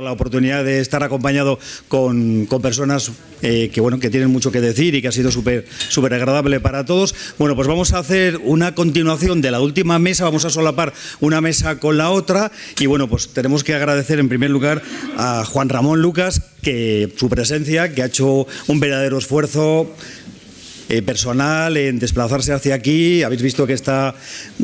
La oportunidad de estar acompañado con personas que tienen mucho que decir y que ha sido súper agradable para todos. Bueno, pues vamos a hacer una continuación de la última mesa, vamos a solapar una mesa con la otra y bueno, pues tenemos que agradecer en primer lugar a Juan Ramón Lucas que su presencia, que ha hecho un verdadero esfuerzo personal en desplazarse hacia aquí. Habéis visto que está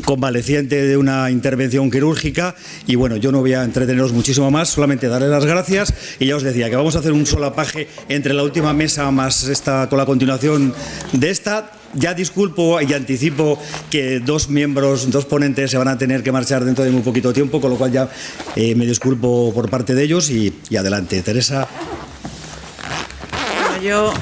convaleciente de una intervención quirúrgica y bueno, yo no voy a entreteneros muchísimo más, solamente darle las gracias y ya os decía que vamos a hacer un solapaje entre la última mesa más esta con la continuación de esta. Ya disculpo y anticipo que dos ponentes se van a tener que marchar dentro de muy poquito tiempo, con lo cual ya me disculpo por parte de ellos y adelante, Teresa. Yo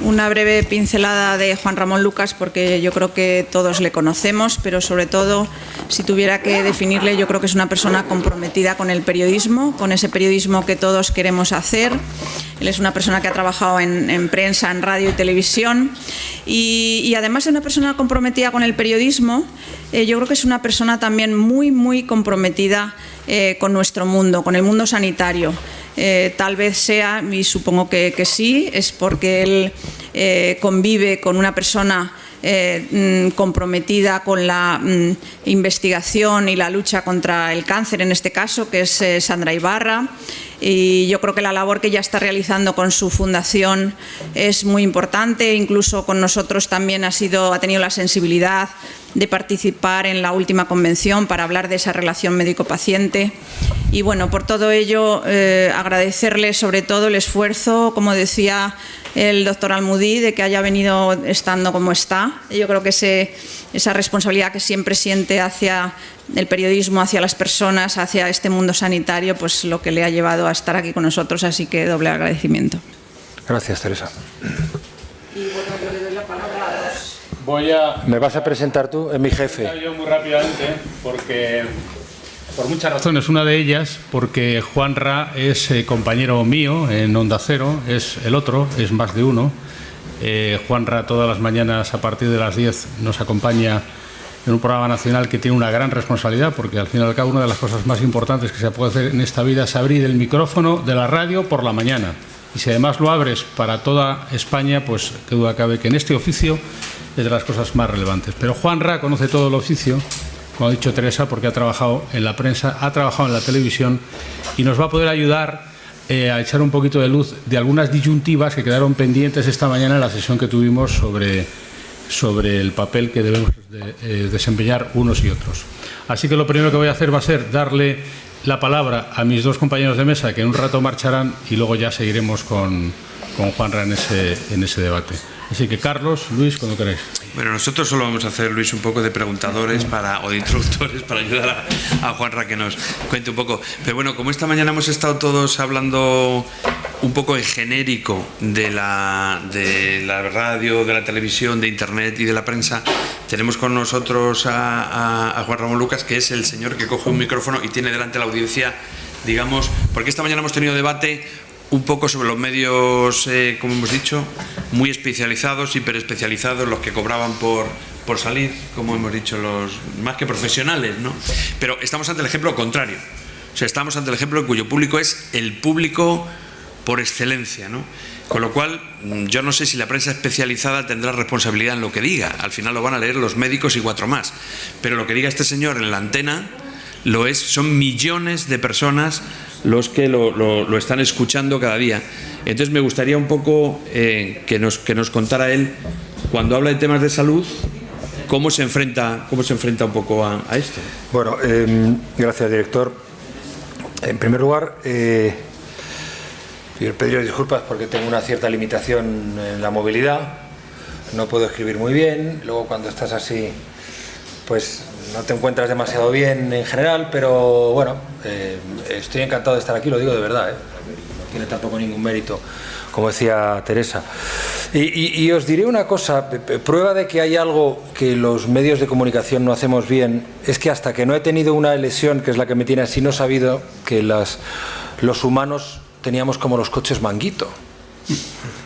una breve pincelada de Juan Ramón Lucas, porque yo creo que todos le conocemos, pero sobre todo, si tuviera que definirle, yo creo que es una persona comprometida con el periodismo, con ese periodismo que todos queremos hacer. Él es una persona que ha trabajado en prensa, en radio y televisión y además de una persona comprometida con el periodismo, yo creo que es una persona también muy comprometida con nuestro mundo, con el mundo sanitario. Tal vez sea, y supongo que sí, es porque él convive con una persona comprometida con la investigación y la lucha contra el cáncer, en este caso, que es Sandra Ibarra. Y yo creo que la labor que ella está realizando con su fundación es muy importante. Incluso con nosotros también ha tenido la sensibilidad de participar en la última convención para hablar de esa relación médico-paciente. Y bueno, por todo ello, agradecerle sobre todo el esfuerzo, como decía el doctor Almudí, de que haya venido estando como está. Yo creo que esa responsabilidad que siempre siente hacia el periodismo, hacia las personas, hacia este mundo sanitario, pues lo que le ha llevado a estar aquí con nosotros, así que doble agradecimiento. Gracias, Teresa. Y bueno, yo le doy la palabra a los... ¿Me vas a presentar tú? Es mi jefe. Yo muy rápidamente, porque por muchas razones. Una de ellas, porque Juanra es compañero mío en Onda Cero, es el otro, es más de uno. Juanra todas las mañanas a partir de las 10 nos acompaña en un programa nacional que tiene una gran responsabilidad, porque al fin y al cabo una de las cosas más importantes que se puede hacer en esta vida es abrir el micrófono de la radio por la mañana. Y si además lo abres para toda España, pues qué duda cabe que en este oficio es de las cosas más relevantes. Pero Juanra conoce todo el oficio, como ha dicho Teresa, porque ha trabajado en la prensa, ha trabajado en la televisión y nos va a poder ayudar a echar un poquito de luz de algunas disyuntivas que quedaron pendientes esta mañana en la sesión que tuvimos sobre el papel que debemos desempeñar unos y otros. Así que lo primero que voy a hacer va a ser darle la palabra a mis dos compañeros de mesa, que en un rato marcharán, y luego ya seguiremos con Juanra en ese debate. Así que Carlos, Luis, cuando queráis. Bueno, nosotros solo vamos a hacer, Luis, un poco de preguntadores o de introductores para ayudar a Juanra que nos cuente un poco. Pero bueno, como esta mañana hemos estado todos hablando un poco en genérico de la radio, de la televisión, de internet y de la prensa, tenemos con nosotros a Juan Ramón Lucas, que es el señor que coge un micrófono y tiene delante la audiencia, digamos, porque esta mañana hemos tenido debate un poco sobre los medios, como hemos dicho, muy especializados, hiperespecializados, los que cobraban por salir, como hemos dicho, los más que profesionales, ¿no? Pero estamos ante el ejemplo contrario. O sea, estamos ante el ejemplo en cuyo público es el público por excelencia, ¿no? Con lo cual, yo no sé si la prensa especializada tendrá responsabilidad en lo que diga. Al final lo van a leer los médicos y 4 más. Pero lo que diga este señor en la antena son millones de personas los que lo están escuchando cada día. Entonces me gustaría un poco que nos contara él, cuando habla de temas de salud, cómo se enfrenta un poco a esto. Bueno, gracias, director. En primer lugar, pediros disculpas porque tengo una cierta limitación en la movilidad. No puedo escribir muy bien. Luego, cuando estás así, pues no te encuentras demasiado bien en general, pero bueno, estoy encantado de estar aquí, lo digo de verdad, no tiene tampoco ningún mérito, como decía Teresa. Y os diré una cosa, prueba de que hay algo que los medios de comunicación no hacemos bien, es que hasta que no he tenido una lesión, que es la que me tiene así, no he sabido que los humanos teníamos como los coches manguito.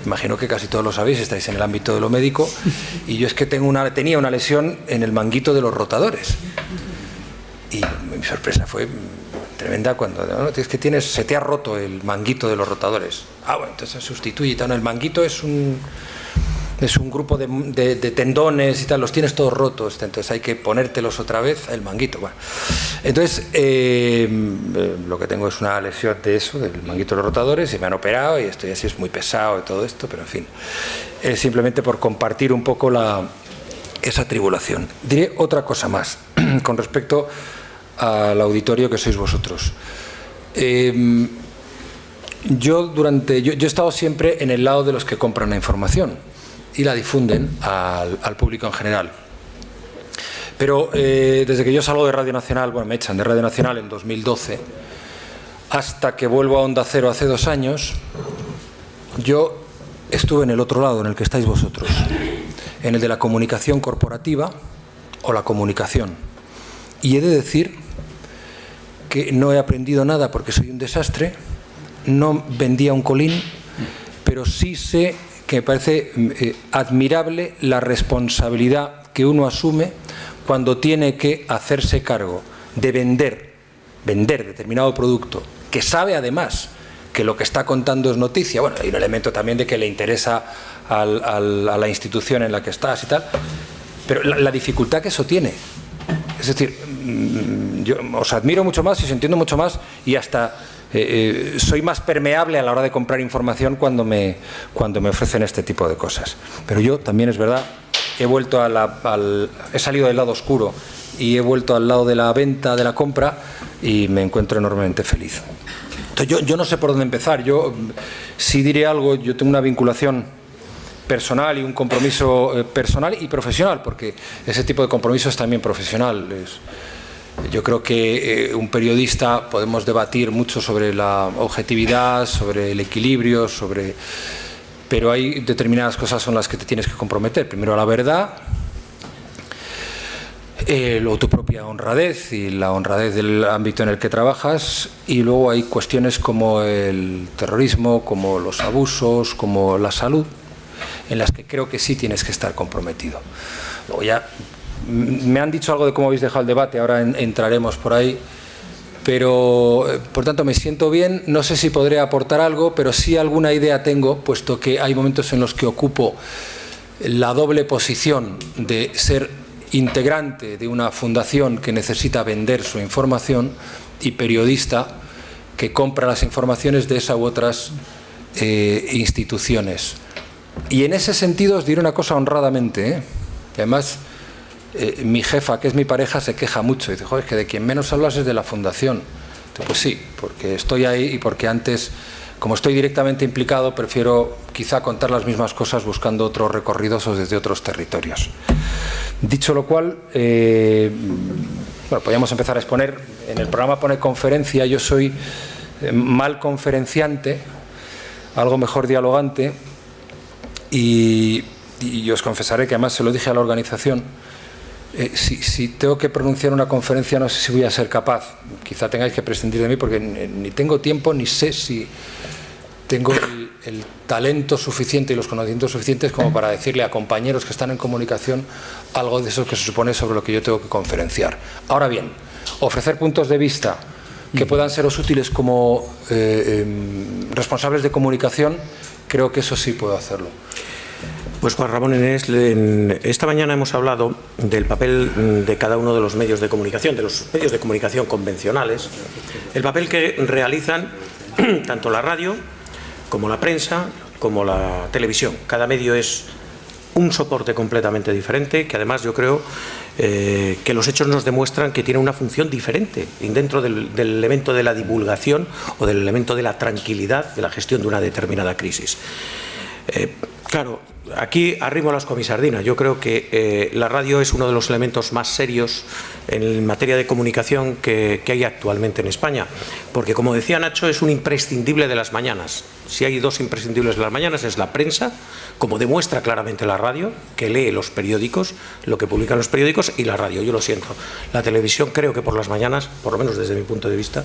Imagino que casi todos lo sabéis, estáis en el ámbito de lo médico, y yo es que tenía una lesión en el manguito de los rotadores y mi sorpresa fue tremenda cuando ¿no? Es que se te ha roto el manguito de los rotadores. Bueno, entonces se sustituye y tal. No, el manguito es un grupo de tendones y tal, los tienes todos rotos, entonces hay que ponértelos otra vez, el manguito. Bueno. Entonces, lo que tengo es una lesión de eso, del manguito de los rotadores, y me han operado y esto ya sí es muy pesado y todo esto, pero en fin, es simplemente por compartir un poco esa tribulación. Diré otra cosa más con respecto al auditorio que sois vosotros. Yo he estado siempre en el lado de los que compran la información y la difunden al público en general. Pero desde que yo salgo de Radio Nacional, me echan de Radio Nacional en 2012, hasta que vuelvo a Onda Cero hace 2 años, yo estuve en el otro lado, en el que estáis vosotros, en el de la comunicación corporativa o la comunicación. Y he de decir que no he aprendido nada porque soy un desastre, no vendía un colín, pero sí sé que me parece admirable la responsabilidad que uno asume cuando tiene que hacerse cargo de vender determinado producto, que sabe además que lo que está contando es noticia. Bueno, hay un elemento también de que le interesa a la institución en la que estás y tal, pero la dificultad que eso tiene. Es decir, yo os admiro mucho más y os entiendo mucho más y hasta soy más permeable a la hora de comprar información cuando me ofrecen este tipo de cosas. Pero yo también es verdad, he salido del lado oscuro y he vuelto al lado de la venta, de la compra, y me encuentro enormemente feliz. Entonces yo no sé por dónde empezar. Yo sí diré algo. Yo tengo una vinculación personal y un compromiso personal y profesional, porque ese tipo de compromiso es también profesional. Yo creo que un periodista podemos debatir mucho sobre la objetividad, sobre el equilibrio, pero hay determinadas cosas con las que te tienes que comprometer. Primero a la verdad, luego tu propia honradez y la honradez del ámbito en el que trabajas, y luego hay cuestiones como el terrorismo, como los abusos, como la salud, en las que creo que sí tienes que estar comprometido. Luego ya me han dicho algo de cómo habéis dejado el debate, ahora entraremos por ahí, pero por tanto me siento bien. No sé si podré aportar algo, pero sí alguna idea tengo, puesto que hay momentos en los que ocupo la doble posición de ser integrante de una fundación que necesita vender su información y periodista que compra las informaciones de esa u otras instituciones. Y en ese sentido os diré una cosa honradamente, que además mi jefa, que es mi pareja, se queja mucho y dice: joder, es que de quien menos hablas es de la fundación. Pues sí, porque estoy ahí y porque antes, como estoy directamente implicado, prefiero quizá contar las mismas cosas buscando otros recorridos o desde otros territorios. Dicho lo cual, podríamos empezar a exponer. En el programa pone conferencia. Yo soy mal conferenciante, algo mejor dialogante, y os confesaré que además se lo dije a la organización. Si tengo que pronunciar una conferencia, no sé si voy a ser capaz. Quizá tengáis que prescindir de mí porque ni tengo tiempo, ni sé si tengo el talento suficiente y los conocimientos suficientes como para decirle a compañeros que están en comunicación algo de eso que se supone sobre lo que yo tengo que conferenciar. Ahora bien, ofrecer puntos de vista que puedan seros útiles como responsables de comunicación, creo que eso sí puedo hacerlo. Pues Juan Ramón, esta mañana hemos hablado del papel de cada uno de los medios de comunicación, de los medios de comunicación convencionales, el papel que realizan tanto la radio como la prensa, como la televisión. Cada medio es un soporte completamente diferente, que además yo creo que los hechos nos demuestran que tiene una función diferente dentro del elemento de la divulgación o del elemento de la tranquilidad de la gestión de una determinada crisis. Claro, aquí arrimo las comisardinas. Yo creo que la radio es uno de los elementos más serios en materia de comunicación que hay actualmente en España, porque, como decía Nacho, es un imprescindible de las mañanas. Si hay dos imprescindibles de las mañanas, es la prensa, como demuestra claramente la radio, que lee los periódicos, lo que publican los periódicos, y la radio. Yo lo siento. La televisión, creo que por las mañanas, por lo menos desde mi punto de vista,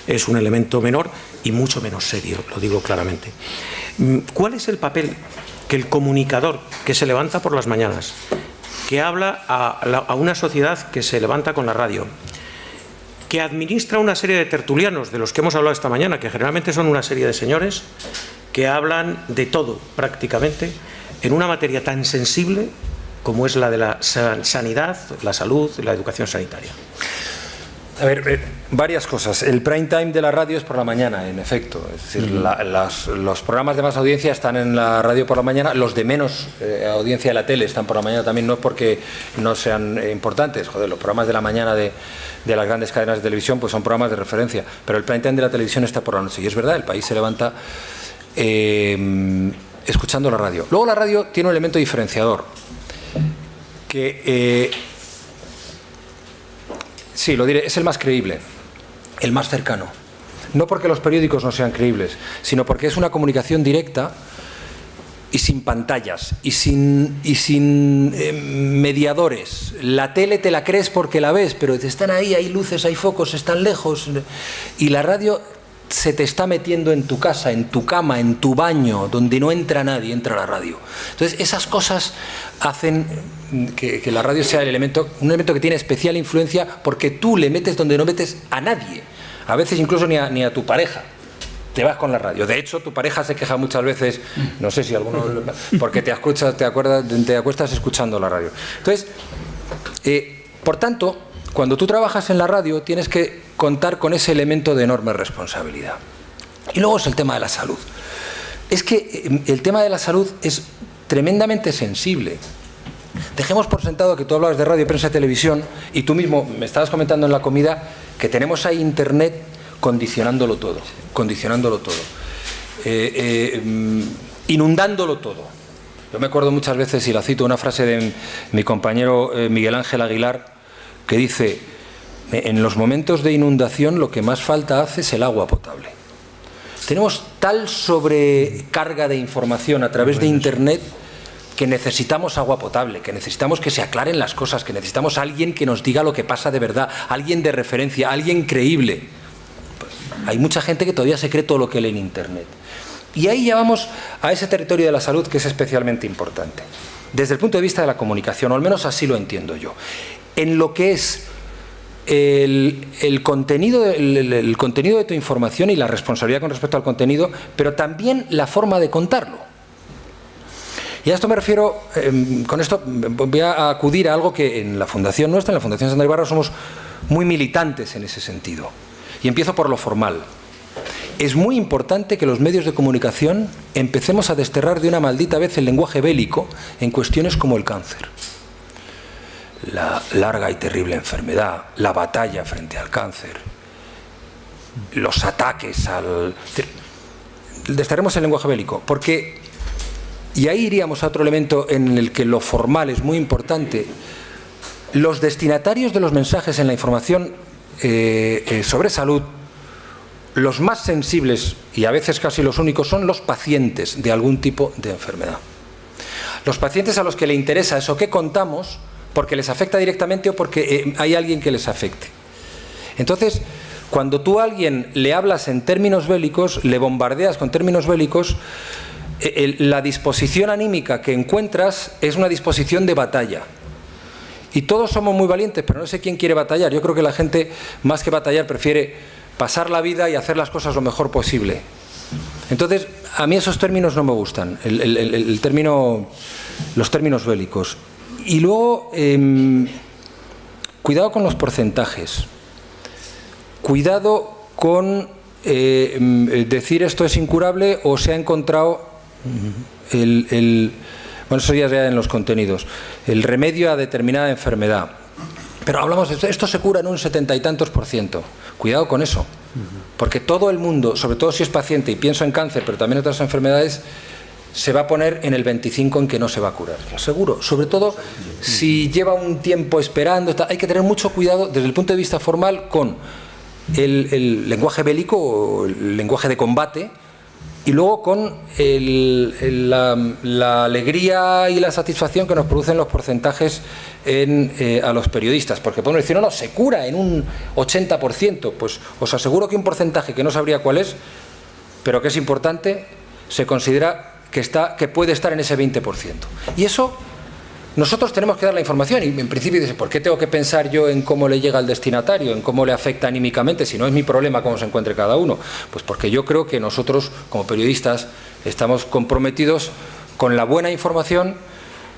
es un elemento menor y mucho menos serio, lo digo claramente. ¿Cuál es el papel que el comunicador que se levanta por las mañanas, que habla a una sociedad que se levanta con la radio, que administra una serie de tertulianos, de los que hemos hablado esta mañana, que generalmente son una serie de señores que hablan de todo prácticamente en una materia tan sensible como es la de la sanidad, la salud, la educación sanitaria. A ver, varias cosas. El prime time de la radio es por la mañana, en efecto. Es decir, los programas de más audiencia están en la radio por la mañana, los de menos audiencia de la tele están por la mañana también, no es porque no sean importantes. Joder, los programas de la mañana de las grandes cadenas de televisión pues son programas de referencia, pero el prime time de la televisión está por la noche. Y es verdad, el país se levanta escuchando la radio. Luego la radio tiene un elemento diferenciador, que sí, lo diré, es el más creíble, el más cercano. No porque los periódicos no sean creíbles, sino porque es una comunicación directa y sin pantallas y sin mediadores. La tele te la crees porque la ves, pero están ahí, hay luces, hay focos, están lejos. Y la radio se te está metiendo en tu casa, en tu cama, en tu baño, donde no entra nadie, entra la radio. Entonces, esas cosas hacen que la radio sea un elemento que tiene especial influencia, porque tú le metes donde no metes a nadie. A veces incluso ni a tu pareja. Te vas con la radio. De hecho, tu pareja se queja muchas veces, no sé si alguno, porque te acuestas escuchando la radio. Entonces, por tanto, cuando tú trabajas en la radio tienes que contar con ese elemento de enorme responsabilidad. Y luego es el tema de la salud. Es que el tema de la salud es tremendamente sensible. Dejemos por sentado que tú hablabas de radio, prensa y televisión, y tú mismo me estabas comentando en la comida que tenemos ahí Internet condicionándolo todo, inundándolo todo. Yo me acuerdo muchas veces, y la cito, una frase de mi compañero Miguel Ángel Aguilar, que dice: en los momentos de inundación lo que más falta hace es el agua potable. Tenemos tal sobrecarga de información a través de Internet que necesitamos agua potable, que necesitamos que se aclaren las cosas, que necesitamos a alguien que nos diga lo que pasa de verdad, alguien de referencia, alguien creíble. Pues hay mucha gente que todavía se cree todo lo que lee en Internet. Y ahí ya vamos a ese territorio de la salud que es especialmente importante, desde el punto de vista de la comunicación, o al menos así lo entiendo yo. En lo que es el contenido de tu información y la responsabilidad con respecto al contenido, pero también la forma de contarlo. Y a esto me refiero, con esto voy a acudir a algo que en la Fundación nuestra, en la Fundación Sandra Ibarra, somos muy militantes en ese sentido. Y empiezo por lo formal. Es muy importante que los medios de comunicación empecemos a desterrar de una maldita vez el lenguaje bélico en cuestiones como el cáncer. La larga y terrible enfermedad, la batalla frente al cáncer, los ataques al... Desterremos el lenguaje bélico, porque, y ahí iríamos a otro elemento en el que lo formal es muy importante, los destinatarios de los mensajes en la información sobre salud, los más sensibles y a veces casi los únicos, son los pacientes de algún tipo de enfermedad. Los pacientes a los que le interesa eso que contamos, porque les afecta directamente o porque hay alguien que les afecte. Entonces, cuando tú a alguien le hablas en términos bélicos, le bombardeas con términos bélicos, la disposición anímica que encuentras es una disposición de batalla. Y todos somos muy valientes, pero no sé quién quiere batallar. Yo creo que la gente, más que batallar, prefiere pasar la vida y hacer las cosas lo mejor posible. Entonces, a mí esos términos no me gustan, los términos bélicos. Y luego, cuidado con los porcentajes, cuidado con decir esto es incurable o se ha encontrado bueno, eso ya en los contenidos, el remedio a determinada enfermedad. Pero hablamos de esto se cura en un 70 y tantos %. Cuidado con eso, porque todo el mundo, sobre todo si es paciente, y pienso en cáncer, pero también en otras enfermedades, se va a poner en el 25 en que no se va a curar, seguro. Sobre todo si lleva un tiempo esperando, hay que tener mucho cuidado desde el punto de vista formal con el lenguaje bélico o el lenguaje de combate, y luego con la alegría y la satisfacción que nos producen los porcentajes a los periodistas, porque podemos decir, no, se cura en un 80%, pues os aseguro que un porcentaje que no sabría cuál es, pero que es importante, se considera que puede estar en ese 20%. Y eso nosotros tenemos que dar la información y en principio dices, ¿por qué tengo que pensar yo en cómo le llega al destinatario, en cómo le afecta anímicamente, si no es mi problema cómo se encuentre cada uno? Pues porque yo creo que nosotros como periodistas estamos comprometidos con la buena información,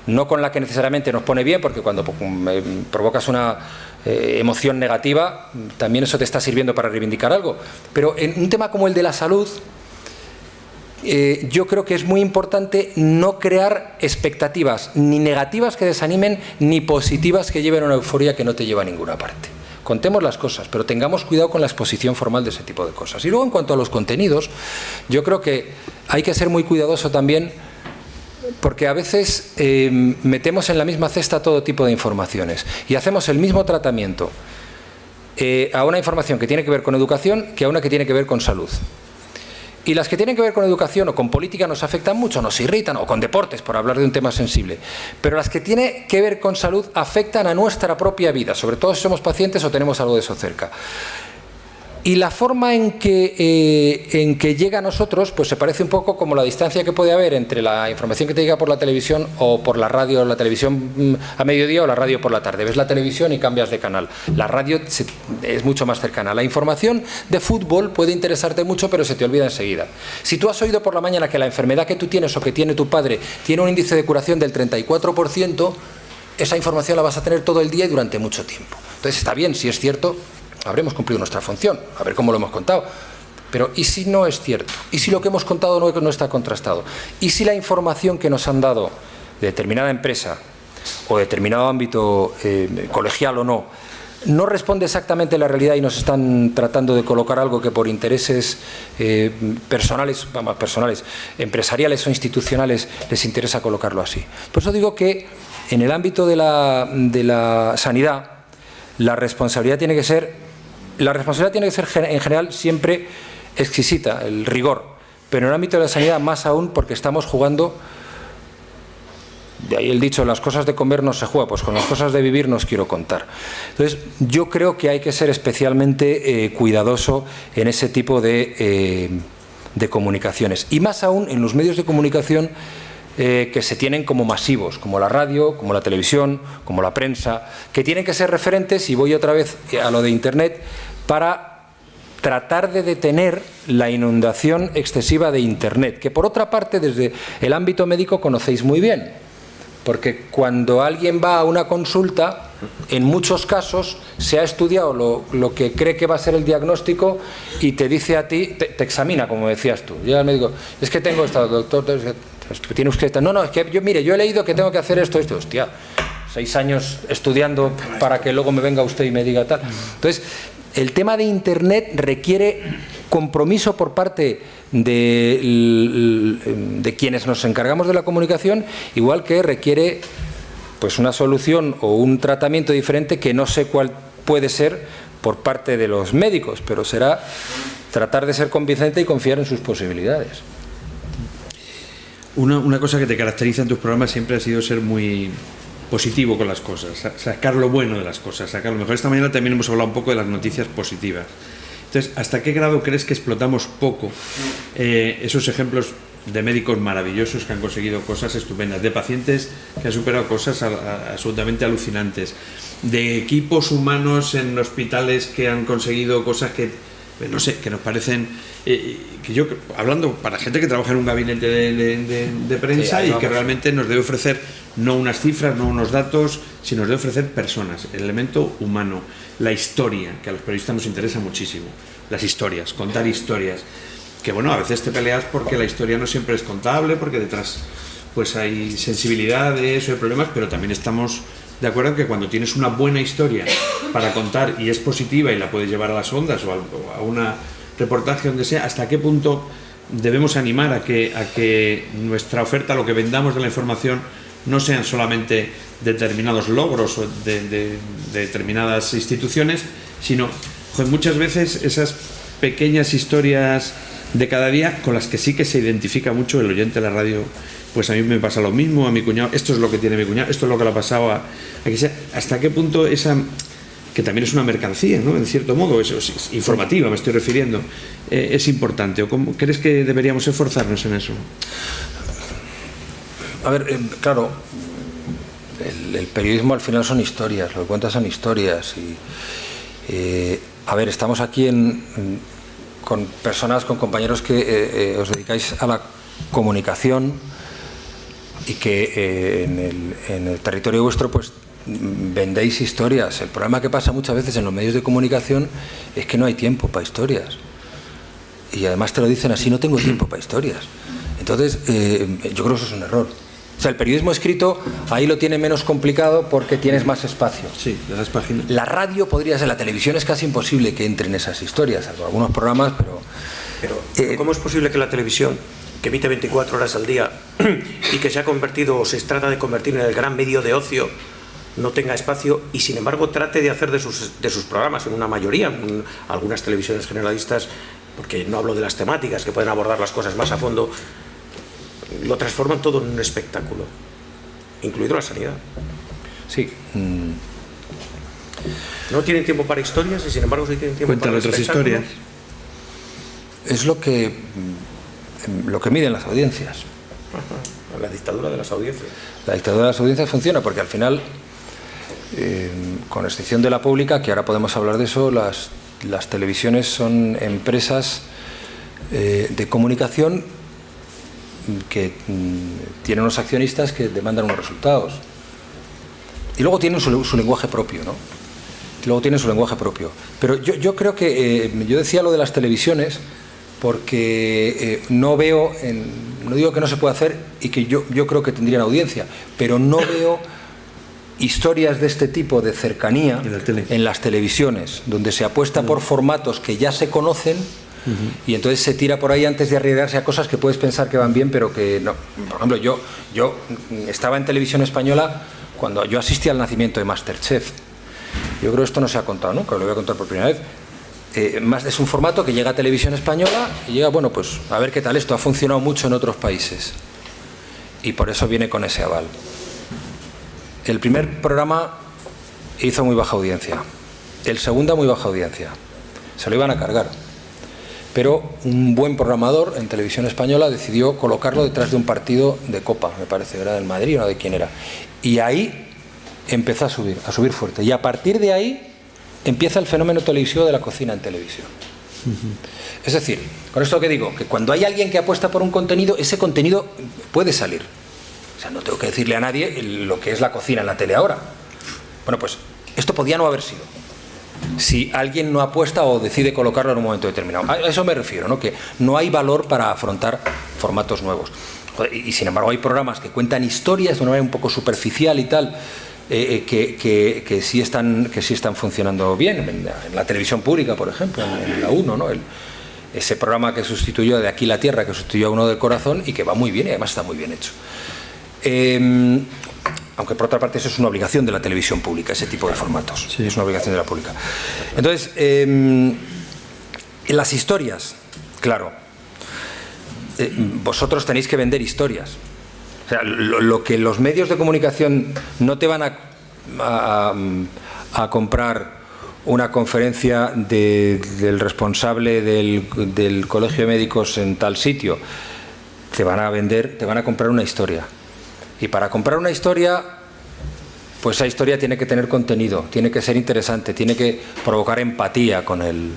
no con la que necesariamente nos pone bien, porque cuando provocas una emoción negativa, también eso te está sirviendo para reivindicar algo. Pero en un tema como el de la salud, yo creo que es muy importante no crear expectativas ni negativas que desanimen, ni positivas que lleven a una euforia que no te lleva a ninguna parte. Contemos las cosas, pero tengamos cuidado con la exposición formal de ese tipo de cosas. Y luego, en cuanto a los contenidos, yo creo que hay que ser muy cuidadoso también, porque a veces metemos en la misma cesta todo tipo de informaciones y hacemos el mismo tratamiento a una información que tiene que ver con educación que a una que tiene que ver con salud. Y las que tienen que ver con educación o con política nos afectan mucho, nos irritan, o con deportes, por hablar de un tema sensible. Pero las que tienen que ver con salud afectan a nuestra propia vida, sobre todo si somos pacientes o tenemos algo de eso cerca. Y la forma en que llega a nosotros, pues se parece un poco como la distancia que puede haber entre la información que te llega por la televisión o por la radio, la televisión a mediodía o la radio por la tarde. Ves la televisión y cambias de canal. La radio es mucho más cercana. La información de fútbol puede interesarte mucho, pero se te olvida enseguida. Si tú has oído por la mañana que la enfermedad que tú tienes o que tiene tu padre tiene un índice de curación del 34%, esa información la vas a tener todo el día y durante mucho tiempo. Entonces está bien, si es cierto, habremos cumplido nuestra función, a ver cómo lo hemos contado. Pero ¿y si no es cierto? ¿Y si lo que hemos contado no está contrastado? ¿Y si la información que nos han dado de determinada empresa o determinado ámbito colegial o no responde exactamente a la realidad y nos están tratando de colocar algo que por intereses personales, empresariales o institucionales les interesa colocarlo así? Por eso digo que en el ámbito de la sanidad, la responsabilidad tiene que ser en general siempre exquisita, el rigor, pero en el ámbito de la sanidad más aún, porque estamos jugando, de ahí el dicho, las cosas de comer no se juega, pues con las cosas de vivir no os quiero contar. Entonces yo creo que hay que ser especialmente cuidadoso en ese tipo de comunicaciones, y más aún en los medios de comunicación que se tienen como masivos, como la radio, como la televisión, como la prensa, que tienen que ser referentes, y voy otra vez a lo de Internet, para tratar de detener la inundación excesiva de Internet, que por otra parte desde el ámbito médico conocéis muy bien, porque cuando alguien va a una consulta, en muchos casos se ha estudiado lo que cree que va a ser el diagnóstico y te dice a ti, te examina, como decías tú. Llega el médico, es que tengo esto, doctor, tiene usted esto. No, es que yo he leído que tengo que hacer esto. Hostia, 6 años estudiando para que luego me venga usted y me diga tal. Entonces, el tema de Internet requiere compromiso por parte de quienes nos encargamos de la comunicación, igual que requiere pues una solución o un tratamiento diferente que no sé cuál puede ser por parte de los médicos, pero será tratar de ser convincente y confiar en sus posibilidades. Una cosa que te caracteriza en tus programas siempre ha sido ser muy positivo con las cosas, sacar lo bueno de las cosas, sacar lo mejor. Esta mañana también hemos hablado un poco de las noticias positivas. Entonces, ¿hasta qué grado crees que explotamos poco esos ejemplos de médicos maravillosos que han conseguido cosas estupendas, de pacientes que han superado cosas absolutamente alucinantes, de equipos humanos en hospitales que han conseguido cosas que, no sé, que nos parecen, que yo, hablando para gente que trabaja en un gabinete de prensa, sí, y que realmente nos debe ofrecer no unas cifras, no unos datos, sino nos debe ofrecer personas, el elemento humano, la historia, que a los periodistas nos interesa muchísimo, las historias, contar historias, que bueno, a veces te peleas porque la historia no siempre es contable, porque detrás pues hay sensibilidades o hay problemas, pero también estamos de acuerdo en que cuando tienes una buena historia para contar y es positiva y la puedes llevar a las ondas o a una reportaje donde sea, ¿hasta qué punto debemos animar a que nuestra oferta, lo que vendamos de la información, no sean solamente determinados logros de determinadas instituciones, sino muchas veces esas pequeñas historias de cada día con las que sí que se identifica mucho el oyente de la radio? Pues a mí me pasa lo mismo, a mi cuñado, esto es lo que tiene mi cuñado, esto es lo que le ha pasado a que sea. ¿Hasta qué punto esa, que también es una mercancía, ¿no?, en cierto modo, eso es informativa, me estoy refiriendo, es importante? ¿O cómo crees que deberíamos esforzarnos en eso? A ver, claro, el periodismo al final son historias, lo que cuentas son historias. A ver, estamos aquí con personas, con compañeros que os dedicáis a la comunicación y que en el territorio vuestro pues vendéis historias. El problema que pasa muchas veces en los medios de comunicación es que no hay tiempo para historias. Y además te lo dicen así, no tengo tiempo para historias. Entonces, yo creo que eso es un error. O sea, el periodismo escrito ahí lo tiene menos complicado porque tienes más espacio. Sí, las páginas. La radio podría ser, la televisión es casi imposible que entren esas historias, salvo algunos programas, Pero ¿cómo es posible que la televisión, que emite 24 horas al día y que se ha convertido o se trata de convertir en el gran medio de ocio, no tenga espacio y sin embargo trate de hacer de sus programas, en una mayoría, en algunas televisiones generalistas, porque no hablo de las temáticas que pueden abordar las cosas más a fondo, lo transforman todo en un espectáculo, incluido la sanidad? sí. No tienen tiempo para historias y sin embargo sí tienen tiempo para otras espectáculo. historias. Es lo que miden las audiencias. Ajá, la dictadura de las audiencias. La dictadura de las audiencias funciona porque al final, con excepción de la pública, que ahora podemos hablar de eso, las televisiones son empresas de comunicación que tienen unos accionistas que demandan unos resultados. Y luego tienen su lenguaje propio, ¿no? Pero yo creo que, yo decía lo de las televisiones, porque no veo, no digo que no se pueda hacer y que yo creo que tendrían audiencia, pero no veo historias de este tipo de cercanía en las televisiones, donde se apuesta por formatos que ya se conocen y entonces se tira por ahí antes de arriesgarse a cosas que puedes pensar que van bien, pero que no. Por ejemplo, yo estaba en Televisión Española cuando yo asistí al nacimiento de MasterChef. Yo creo que esto no se ha contado nunca, lo voy a contar por primera vez. Es un formato que llega a Televisión Española y llega, bueno, pues a ver qué tal esto. Ha funcionado mucho en otros países y por eso viene con ese aval. El primer programa hizo muy baja audiencia, el segundo muy baja audiencia, se lo iban a cargar, pero un buen programador en Televisión Española decidió colocarlo detrás de un partido de Copa, me parece, era del Madrid o no de quién era, y ahí empezó a subir fuerte, y a partir de ahí empieza el fenómeno televisivo de la cocina en televisión. Es decir, con esto que digo, que cuando hay alguien que apuesta por un contenido, ese contenido puede salir. O sea, no tengo que decirle a nadie lo que es la cocina en la tele ahora. Bueno, pues esto podía no haber sido, si alguien no apuesta o decide colocarlo en un momento determinado. A eso me refiero, ¿no? Que no hay valor para afrontar formatos nuevos. Y sin embargo hay programas que cuentan historias de una manera un poco superficial y tal, que sí están funcionando bien. En la televisión pública, por ejemplo, en la 1, ¿no? Ese programa que sustituyó de Aquí la Tierra, que sustituyó a Uno del Corazón y que va muy bien y además está muy bien hecho. Aunque por otra parte eso es una obligación de la televisión pública, ese tipo de formatos, sí. Es una obligación de la pública. Entonces, en las historias, claro, vosotros tenéis que vender historias. O sea, lo que los medios de comunicación no te van a comprar una conferencia del responsable del Colegio de Médicos en tal sitio, te van a comprar una historia. Y para comprar una historia, pues esa historia tiene que tener contenido, tiene que ser interesante, tiene que provocar empatía con el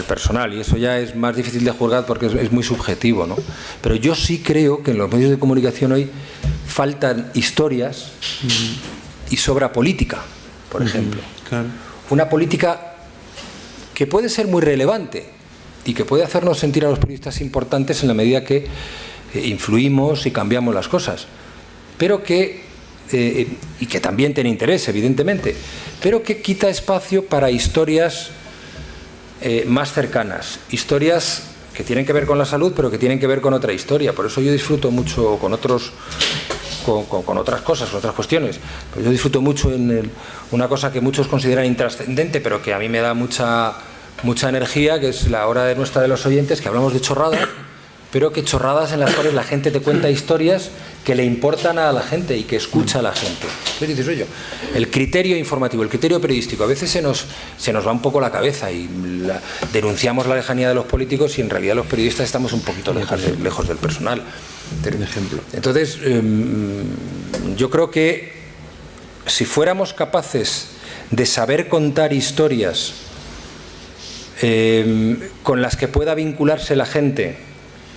personal, y eso ya es más difícil de juzgar porque es muy subjetivo, ¿no? Pero yo sí creo que en los medios de comunicación hoy faltan historias y sobra política, por ejemplo. Claro. Una política que puede ser muy relevante y que puede hacernos sentir a los periodistas importantes en la medida que influimos y cambiamos las cosas, pero que y que también tiene interés, evidentemente, pero que quita espacio para historias más cercanas, historias que tienen que ver con la salud, pero que tienen que ver con otra historia. Por eso yo disfruto mucho con otras cosas, con otras cuestiones. Pues yo disfruto mucho en una cosa que muchos consideran intrascendente, pero que a mí me da mucha energía, que es la hora nuestra de los oyentes, que hablamos de chorradas, pero que chorradas en las cuales la gente te cuenta historias que le importan a la gente y que escucha a la gente. ¿Qué dices, oye? El criterio informativo, el criterio periodístico, a veces se nos va un poco la cabeza y denunciamos la lejanía de los políticos y en realidad los periodistas estamos un poquito lejos del personal. Un ejemplo. Entonces, yo creo que si fuéramos capaces de saber contar historias con las que pueda vincularse la gente,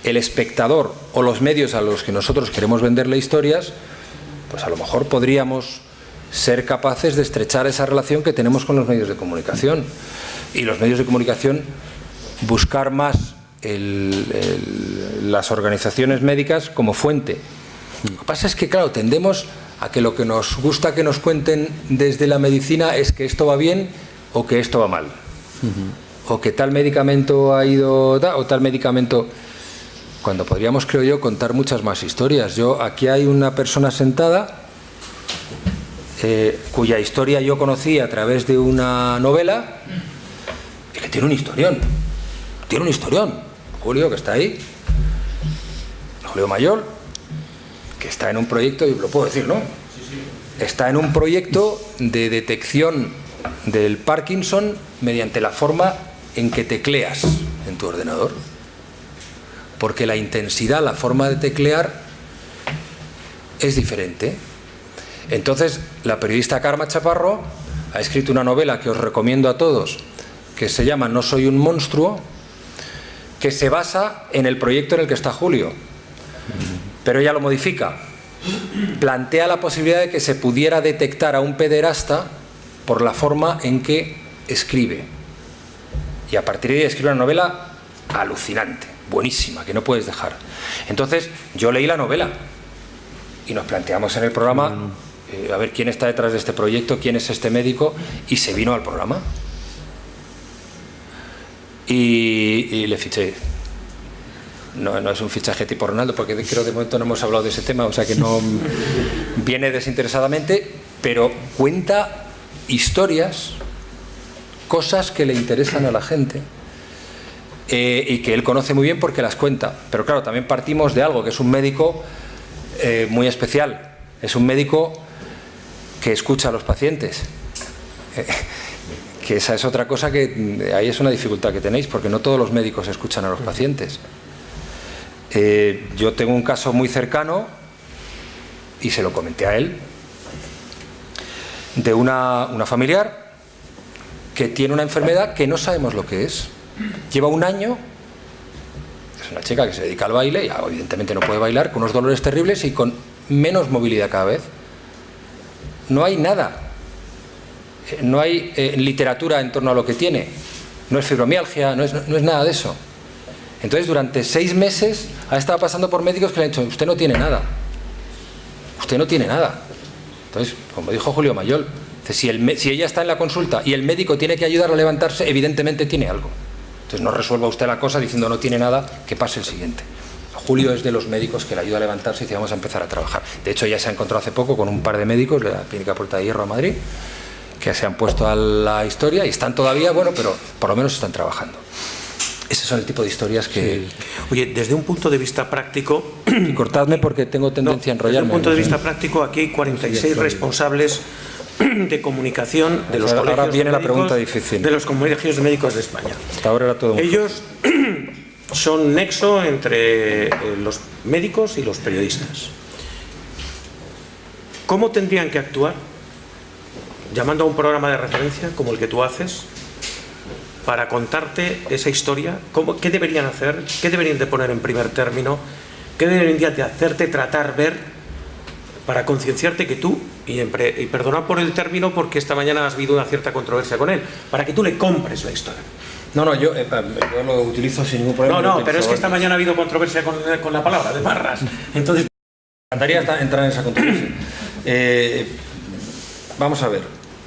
el espectador o los medios a los que nosotros queremos venderle historias, pues a lo mejor podríamos ser capaces de estrechar esa relación que tenemos con los medios de comunicación. Y los medios de comunicación buscar más las organizaciones médicas como fuente. Lo que pasa es que, claro, tendemos a que lo que nos gusta que nos cuenten desde la medicina es que esto va bien o que esto va mal. O que tal medicamento ha ido o tal medicamento, cuando podríamos, creo yo, contar muchas más historias. Aquí hay una persona sentada cuya historia yo conocí a través de una novela y que tiene un historión. Tiene un historión. Julio, que está ahí, Julio Mayol, que está en un proyecto, y lo puedo decir, ¿no? Está en un proyecto de detección del Parkinson mediante la forma en que tecleas en tu ordenador. Porque la intensidad, la forma de teclear es diferente. Entonces, la periodista Karma Chaparro ha escrito una novela que os recomiendo a todos, que se llama No soy un monstruo, que se basa en el proyecto en el que está Julio. Pero ella lo modifica. Plantea la posibilidad de que se pudiera detectar a un pederasta por la forma en que escribe. Y a partir de ahí escribe una novela alucinante, buenísima, que no puedes dejar. Entonces, yo leí la novela y nos planteamos en el programa a ver quién está detrás de este proyecto, quién es este médico, y se vino al programa. Y le fiché. No es un fichaje tipo Ronaldo, porque creo de momento no hemos hablado de ese tema, o sea que no viene desinteresadamente, pero cuenta historias, cosas que le interesan a la gente y que él conoce muy bien porque las cuenta. Pero claro, también partimos de algo, que es un médico muy especial. Es un médico que escucha a los pacientes. Que esa es otra cosa que ahí es una dificultad que tenéis, porque no todos los médicos escuchan a los pacientes. Yo tengo un caso muy cercano, y se lo comenté a él, de una familiar que tiene una enfermedad que no sabemos lo que es. Lleva un año, es una chica que se dedica al baile, y evidentemente no puede bailar, con unos dolores terribles y con menos movilidad cada vez. No hay nada. No hay literatura en torno a lo que tiene. No es fibromialgia, no es nada de eso. Entonces, durante 6 meses ha estado pasando por médicos que le han dicho: usted no tiene nada. Usted no tiene nada. Entonces, como dijo Julio Mayol, si ella está en la consulta y el médico tiene que ayudarla a levantarse, evidentemente tiene algo. Entonces, no resuelva usted la cosa diciendo no tiene nada, que pase el siguiente. Julio es de los médicos que le ayuda a levantarse y dice: vamos a empezar a trabajar. De hecho, ya se ha encontrado hace poco con un par de médicos de la Clínica Puerta de Hierro a Madrid, que se han puesto a la historia y están todavía, bueno, pero por lo menos están trabajando. Esos son el tipo de historias que... Sí. Oye, desde un punto de vista práctico... Y cortadme porque tengo tendencia a enrollarme. Desde un punto de vista práctico, aquí hay 46 responsables de comunicación de los colegios ahora viene médicos, la pregunta difícil. De los colegios de médicos de España. Hasta ahora era todo muy Ellos son nexo entre los médicos y los periodistas. ¿Cómo tendrían que actuar? Llamando a un programa de referencia como el que tú haces, para contarte esa historia. ¿Qué deberían hacer? ¿Qué deberían de poner en primer término? ¿Qué deberían de hacerte tratar, ver, para concienciarte que tú, y perdona por el término porque esta mañana has habido una cierta controversia con él, para que tú le compres la historia? No, yo lo utilizo sin ningún problema. No, pero es que esta mañana ha habido controversia con la palabra, de barras. Entonces, me encantaría entrar en esa controversia. Vamos a ver,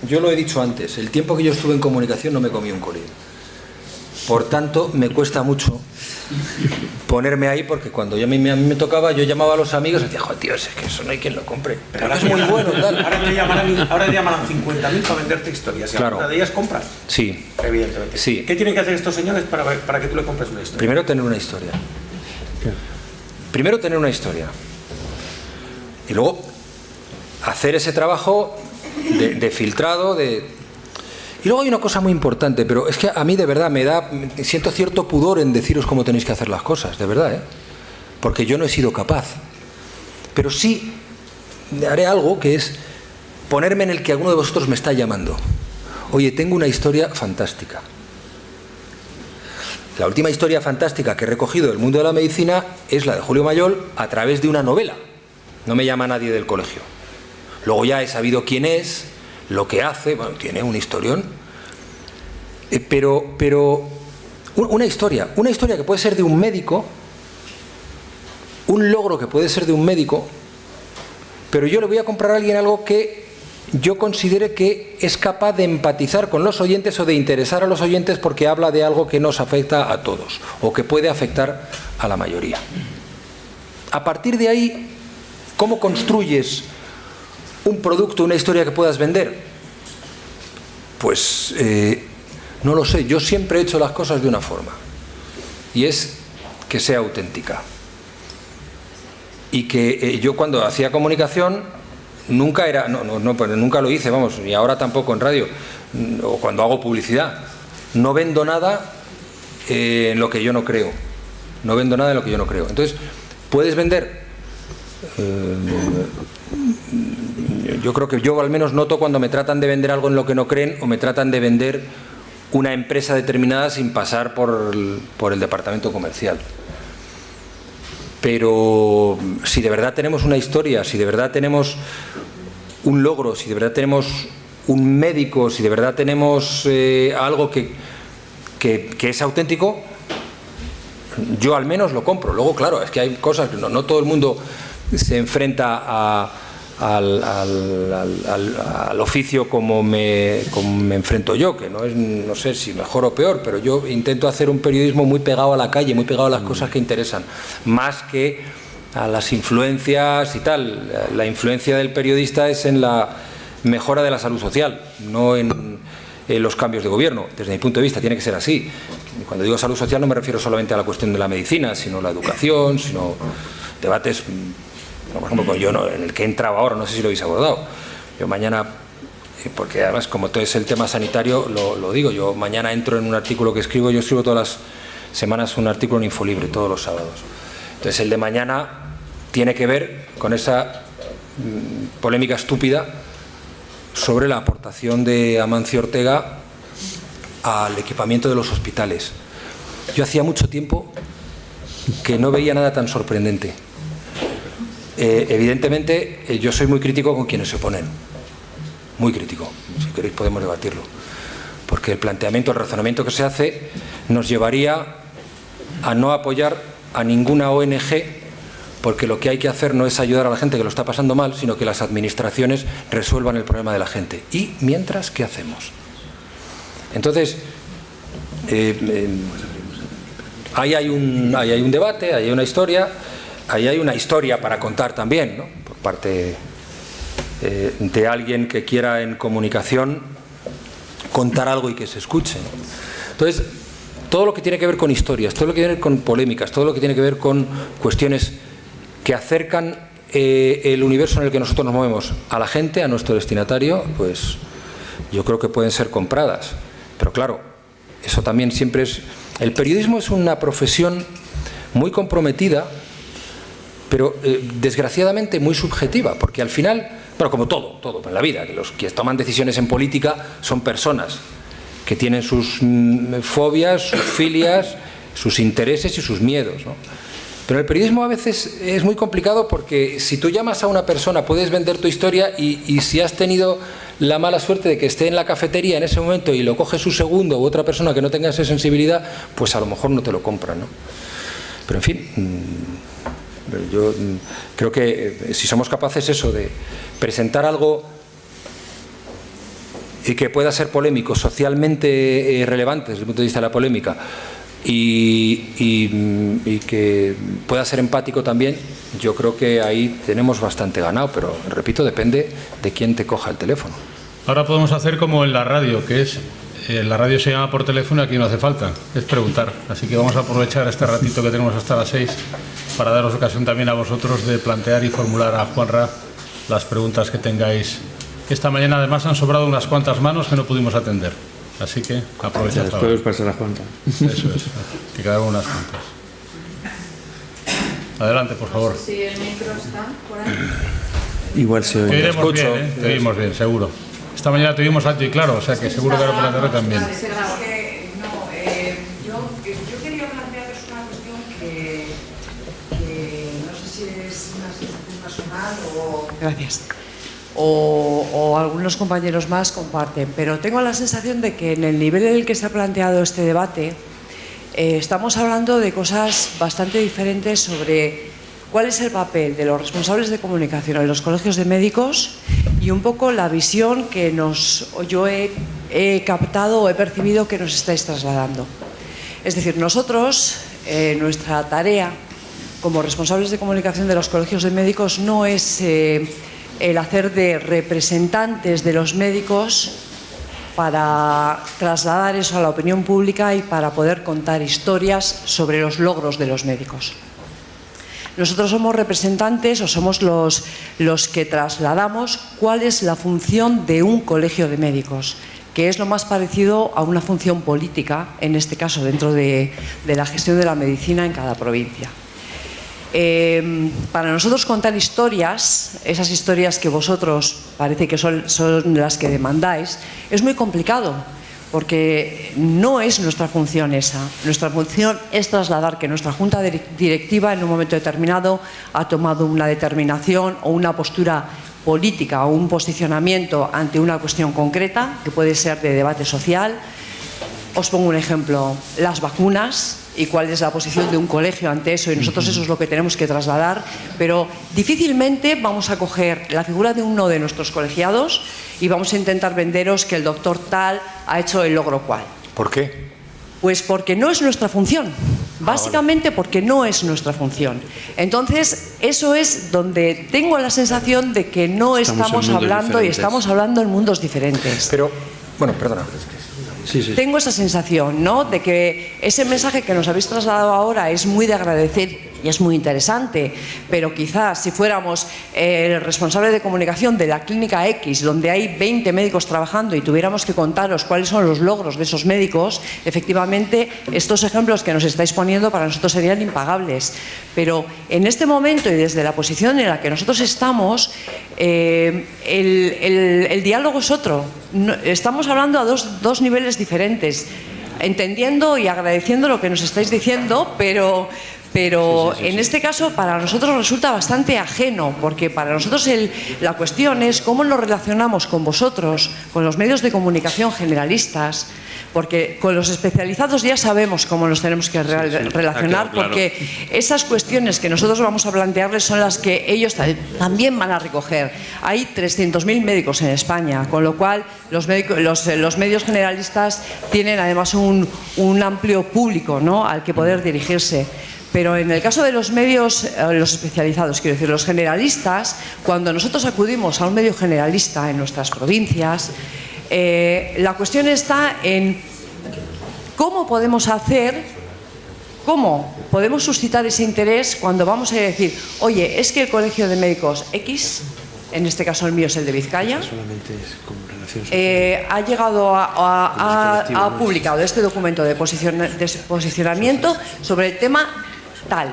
yo lo he dicho antes, el tiempo que yo estuve en comunicación no me comí un colín. Por tanto, me cuesta mucho ponerme ahí, porque cuando a mí me tocaba, yo llamaba a los amigos y decía: joder, tío, es que eso no hay quien lo compre. Pero ahora es muy bueno, tal. Ahora te llamarán 50.000 para venderte historias. ¿Y claro. alguna de ellas compras? Sí. Evidentemente. Sí. ¿Qué tienen que hacer estos señores para que tú le compres una historia? Primero, tener una historia. Y luego, hacer ese trabajo de filtrado, Y luego hay una cosa muy importante, pero es que a mí de verdad siento cierto pudor en deciros cómo tenéis que hacer las cosas, de verdad, porque yo no he sido capaz. Pero sí haré algo que es ponerme en el que alguno de vosotros me está llamando. Oye, tengo una historia fantástica. La última historia fantástica que he recogido del mundo de la medicina es la de Julio Mayol a través de una novela. No me llama nadie del colegio. Luego ya he sabido quién es, lo que hace, bueno, tiene un historión. Pero una historia que puede ser de un médico, un logro que puede ser de un médico, pero yo le voy a comprar a alguien algo que yo considere que es capaz de empatizar con los oyentes o de interesar a los oyentes porque habla de algo que nos afecta a todos o que puede afectar a la mayoría. A partir de ahí, ¿cómo construyes un producto, una historia que puedas vender? Pues no lo sé, yo siempre he hecho las cosas de una forma, y es que sea auténtica. Y que yo cuando hacía comunicación nunca era, pues nunca lo hice, vamos, ni ahora tampoco en radio, o cuando hago publicidad. No vendo nada en lo que yo no creo. No vendo nada en lo que yo no creo. Entonces, puedes vender. Yo creo que yo al menos noto cuando me tratan de vender algo en lo que no creen o me tratan de vender una empresa determinada sin pasar por el departamento comercial. Pero si de verdad tenemos una historia, si de verdad tenemos un logro, si de verdad tenemos un médico, si de verdad tenemos algo que es auténtico, yo al menos lo compro. Luego, claro, es que hay cosas que no todo el mundo se enfrenta al oficio como me enfrento yo, que no sé si mejor o peor, pero yo intento hacer un periodismo muy pegado a la calle, muy pegado a las cosas que interesan, más que a las influencias y tal. La influencia del periodista es en la mejora de la salud social, no en los cambios de gobierno. Desde mi punto de vista tiene que ser así. Cuando digo salud social no me refiero solamente a la cuestión de la medicina, sino la educación, sino debates. Por ejemplo, yo en el que he entrado ahora, no sé si lo habéis abordado. Yo mañana, porque además como todo es el tema sanitario, lo digo, yo mañana entro en un artículo que escribo, yo escribo todas las semanas un artículo en Infolibre, todos los sábados. Entonces el de mañana tiene que ver con esa polémica estúpida sobre la aportación de Amancio Ortega al equipamiento de los hospitales. Yo hacía mucho tiempo que no veía nada tan sorprendente. Evidentemente yo soy muy crítico con quienes se oponen, muy crítico, si queréis podemos debatirlo, porque el planteamiento, el razonamiento que se hace nos llevaría a no apoyar a ninguna ONG, porque lo que hay que hacer no es ayudar a la gente que lo está pasando mal, sino que las administraciones resuelvan el problema de la gente. Y mientras, ¿qué hacemos? Entonces, ahí hay un debate, ahí hay una historia. Ahí hay una historia para contar también, ¿no? Por parte de alguien que quiera en comunicación contar algo y que se escuche, ¿no? Entonces, todo lo que tiene que ver con historias, todo lo que tiene que ver con polémicas, todo lo que tiene que ver con cuestiones que acercan el universo en el que nosotros nos movemos a la gente, a nuestro destinatario, pues yo creo que pueden ser compradas. Pero claro, eso también siempre es... El periodismo es una profesión muy comprometida, pero desgraciadamente muy subjetiva, porque al final, bueno, como todo en la vida, que los que toman decisiones en política son personas que tienen sus fobias, sus filias, sus intereses y sus miedos, ¿no? Pero el periodismo a veces es muy complicado porque si tú llamas a una persona puedes vender tu historia y si has tenido la mala suerte de que esté en la cafetería en ese momento y lo coge su segundo u otra persona que no tenga esa sensibilidad, pues a lo mejor no te lo compran, ¿no? Pero en fin... Yo creo que si somos capaces eso de presentar algo y que pueda ser polémico, socialmente relevante desde el punto de vista de la polémica y que pueda ser empático también, yo creo que ahí tenemos bastante ganado, pero repito, depende de quién te coja el teléfono. Ahora podemos hacer como en la radio, que es la radio se llama por teléfono y aquí no hace falta, es preguntar. Así que vamos a aprovechar este ratito que tenemos hasta las 6 para daros ocasión también a vosotros de plantear y formular a Juanra las preguntas que tengáis. Esta mañana además han sobrado unas cuantas manos que no pudimos atender, así que aprovechad. Después pasar a Juanra. Eso es, que quedaron unas cuantas. Adelante, por favor. Si el micro está por ahí. Igual se Te oye. oiremos bien, te oímos bien, seguro. Esta mañana te vimos alto y claro, o sea que seguro que ahora por la tarde también. Yo quería plantearos una cuestión que no sé si es una sensación personal o... Gracias. O algunos compañeros más comparten, pero tengo la sensación de que en el nivel en el que se ha planteado este debate estamos hablando de cosas bastante diferentes sobre cuál es el papel de los responsables de comunicación en los colegios de médicos y un poco la visión que yo he captado o he percibido que nos estáis trasladando. Es decir, nosotros, nuestra tarea como responsables de comunicación de los colegios de médicos no es el hacer de representantes de los médicos para trasladar eso a la opinión pública y para poder contar historias sobre los logros de los médicos. Nosotros somos representantes o somos los que trasladamos cuál es la función de un colegio de médicos, que es lo más parecido a una función política, en este caso dentro de la gestión de la medicina en cada provincia. Para nosotros contar historias, esas historias que vosotros parece que son las que demandáis, es muy complicado, porque no es nuestra función esa. Nuestra función es trasladar que nuestra junta directiva en un momento determinado ha tomado una determinación o una postura política o un posicionamiento ante una cuestión concreta, que puede ser de debate social. Os pongo un ejemplo, las vacunas y cuál es la posición de un colegio ante eso, y nosotros eso es lo que tenemos que trasladar, pero difícilmente vamos a coger la figura de uno de nuestros colegiados y vamos a intentar venderos que el doctor tal ha hecho el logro cual. ¿Por qué? Pues porque no es nuestra función, básicamente porque no es nuestra función. Entonces, eso es donde tengo la sensación de que no estamos hablando y estamos hablando en mundos diferentes. Pero, bueno, perdona. Sí. Tengo esa sensación, ¿no?, de que ese mensaje que nos habéis trasladado ahora es muy de agradecer y es muy interesante, pero quizás si fuéramos el responsable de comunicación de la clínica X, donde hay 20 médicos trabajando, y tuviéramos que contaros cuáles son los logros de esos médicos, efectivamente estos ejemplos que nos estáis poniendo para nosotros serían impagables. Pero en este momento y desde la posición en la que nosotros estamos, el diálogo es otro. Estamos hablando a dos niveles diferentes, entendiendo y agradeciendo lo que nos estáis diciendo, pero en este caso para nosotros resulta bastante ajeno, porque para nosotros la cuestión es cómo nos relacionamos con vosotros, con los medios de comunicación generalistas, porque con los especializados ya sabemos cómo nos tenemos que relacionar, porque esas cuestiones que nosotros vamos a plantearles son las que ellos también van a recoger. Hay 300.000 médicos en España, con lo cual los medios generalistas tienen además un amplio público, ¿no?, al que poder dirigirse. Pero en el caso de los medios, los especializados, quiero decir, los generalistas, cuando nosotros acudimos a un medio generalista en nuestras provincias, la cuestión está en cómo podemos suscitar ese interés cuando vamos a decir, oye, es que el Colegio de Médicos X, en este caso el mío es el de Vizcaya, ha llegado ha publicado este documento de posicionamiento sobre el tema tal,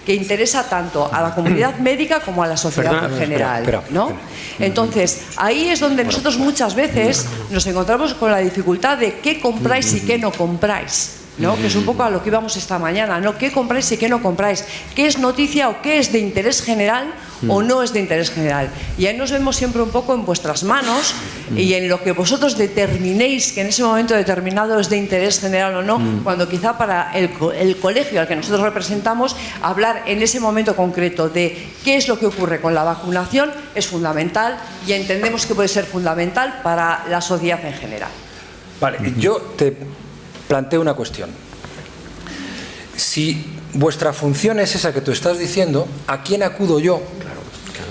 que interesa tanto a la comunidad médica como a la sociedad en general, ¿no? Entonces, ahí es donde nosotros muchas veces nos encontramos con la dificultad de qué compráis y qué no compráis, ¿no?, que es un poco a lo que íbamos esta mañana, ¿no? ¿Qué compráis y qué no compráis? ¿Qué es noticia o qué es de interés general o no es de interés general? Y ahí nos vemos siempre un poco en vuestras manos y en lo que vosotros determinéis que en ese momento determinado es de interés general o no, cuando quizá para el colegio al que nosotros representamos, hablar en ese momento concreto de qué es lo que ocurre con la vacunación es fundamental, y entendemos que puede ser fundamental para la sociedad en general. Vale, yo te planteo una cuestión. Si vuestra función es esa que tú estás diciendo, ¿a quién acudo yo?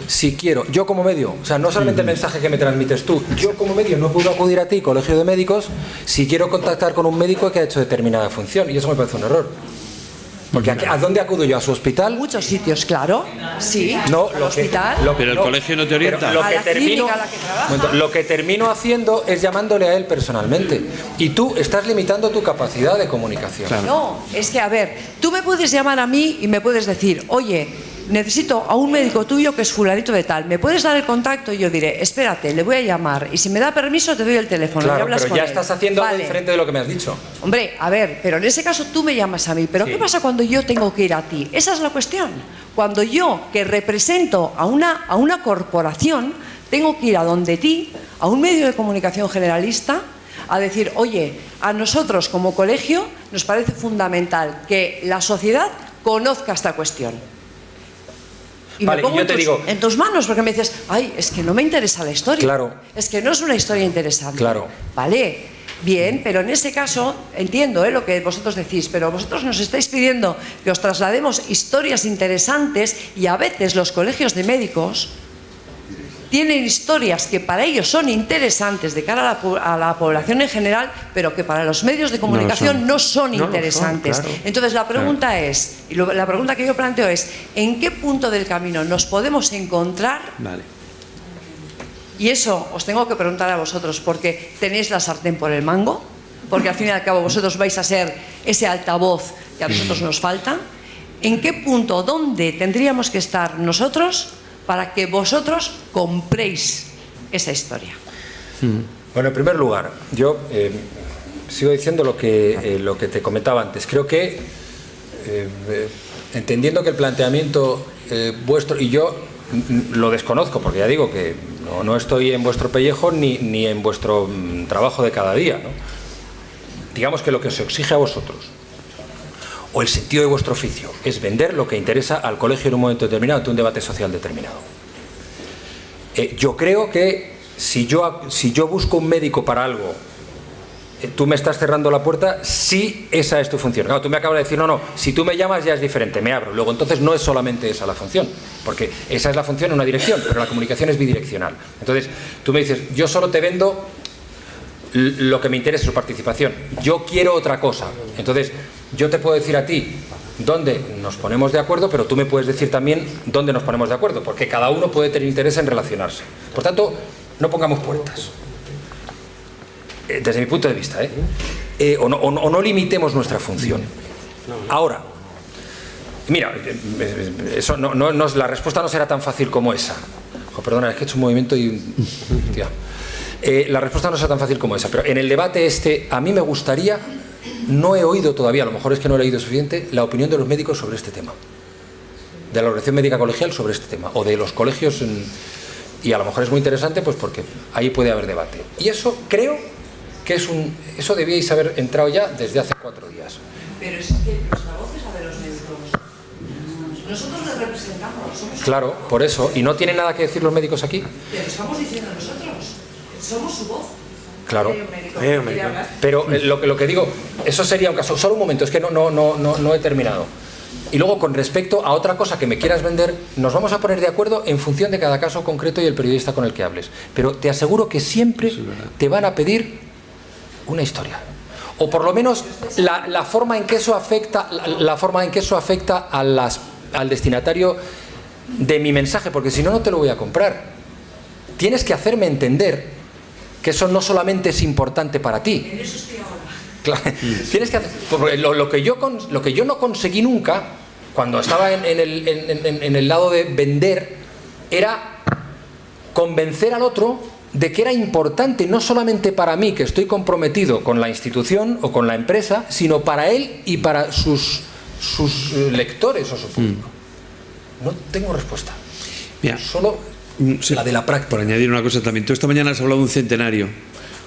Si quiero, yo como medio, o sea, no solamente el mensaje que me transmites tú, yo como medio no puedo acudir a ti, Colegio de Médicos, si quiero contactar con un médico que ha hecho determinada función, y eso me parece un error. Porque ¿a dónde acudo yo? ¿A su hospital? Muchos sitios, claro. Sí, no, al hospital. Pero el colegio no te orienta. Lo que termino haciendo es llamándole a él personalmente. Y tú estás limitando tu capacidad de comunicación. Claro. No, es que, a ver, tú me puedes llamar a mí y me puedes decir, oye, necesito a un médico tuyo que es fulanito de tal, ¿me puedes dar el contacto? Y yo diré, espérate, le voy a llamar, y si me da permiso te doy el teléfono. Claro, y hablas pero con ya él. estás haciendo algo Vale. diferente de lo que me has dicho. Hombre, a ver, pero en ese caso tú me llamas a mí, pero Sí. ¿qué pasa cuando yo tengo que ir a ti? Esa es la cuestión. Cuando yo, que represento a una corporación, tengo que ir a donde ti, a un medio de comunicación generalista, a decir, oye, a nosotros como colegio nos parece fundamental que la sociedad conozca esta cuestión. Y Vale, me pongo y yo te digo- en tus manos, porque me dices, ay, es que no me interesa la historia. Claro. Es que no es una historia interesante. Claro. Vale, bien, pero en ese caso entiendo lo que vosotros decís, pero vosotros nos estáis pidiendo que os traslademos historias interesantes y a veces los colegios de médicos tienen historias que para ellos son interesantes de cara a la población en general, pero que para los medios de comunicación no son No lo son, interesantes. claro. Entonces la pregunta es, y la pregunta que yo planteo es, ¿en qué punto del camino nos podemos encontrar? Vale. Y eso os tengo que preguntar a vosotros, porque tenéis la sartén por el mango, porque al fin y al cabo vosotros vais a ser ese altavoz que a nosotros nos falta. ¿En qué punto, dónde tendríamos que estar nosotros para que vosotros compréis esa historia? Bueno, en primer lugar, yo sigo diciendo lo que te comentaba antes. Creo que, entendiendo que el planteamiento vuestro, y yo lo desconozco, porque ya digo que no estoy en vuestro pellejo ni en vuestro trabajo de cada día, ¿no? Digamos que lo que os exige a vosotros, o el sentido de vuestro oficio, es vender lo que interesa al colegio en un momento determinado, ante un debate social determinado. Yo creo que si yo busco un médico para algo, tú me estás cerrando la puerta, si esa es tu función. Claro, tú me acabas de decir, no, si tú me llamas ya es diferente, me abro. Luego, entonces no es solamente esa la función, porque esa es la función en una dirección, pero la comunicación es bidireccional. Entonces, tú me dices, yo solo te vendo lo que me interesa, su participación. Yo quiero otra cosa. Entonces, yo te puedo decir a ti dónde nos ponemos de acuerdo, pero tú me puedes decir también dónde nos ponemos de acuerdo, porque cada uno puede tener interés en relacionarse. Por tanto, no pongamos puertas. Desde mi punto de vista, o no limitemos nuestra función. Ahora, mira, eso la respuesta no será tan fácil como esa. Perdona, es que he hecho un movimiento y... Tía. La respuesta no será tan fácil como esa, pero en el debate a mí me gustaría, no he oído todavía, a lo mejor es que no he leído suficiente, la opinión de los médicos sobre este tema, de la Organización Médica Colegial sobre este tema, o de los colegios, y a lo mejor es muy interesante, pues porque ahí puede haber debate. Y eso creo que eso debíais haber entrado ya desde hace 4 días. Pero es que nuestra voz es la de los médicos. Nosotros les representamos. Somos Claro, por eso. ¿Y no tienen nada que decir los médicos aquí? Pero estamos diciendo nosotros. Somos su voz. Claro. Hay un médico que quiere hablar. Pero lo que digo, eso sería un caso. Solo un momento, es que no he terminado. Y luego, con respecto a otra cosa que me quieras vender, nos vamos a poner de acuerdo en función de cada caso concreto y el periodista con el que hables. Pero te aseguro que siempre te van a pedir una historia. O por lo menos la forma en que eso afecta, al destinatario de mi mensaje, porque si no, no te lo voy a comprar. Tienes que hacerme entender que eso no solamente es importante para ti. En eso estoy ahora. Claro, tienes que hacer, porque lo que yo no conseguí nunca cuando estaba en el lado de vender era convencer al otro de que era importante no solamente para mí, que estoy comprometido con la institución o con la empresa, sino para él y para sus lectores o su público. No tengo respuesta. Mira, Solo sí, la de la práctica. por añadir una cosa también. Tú esta mañana has hablado de un centenario.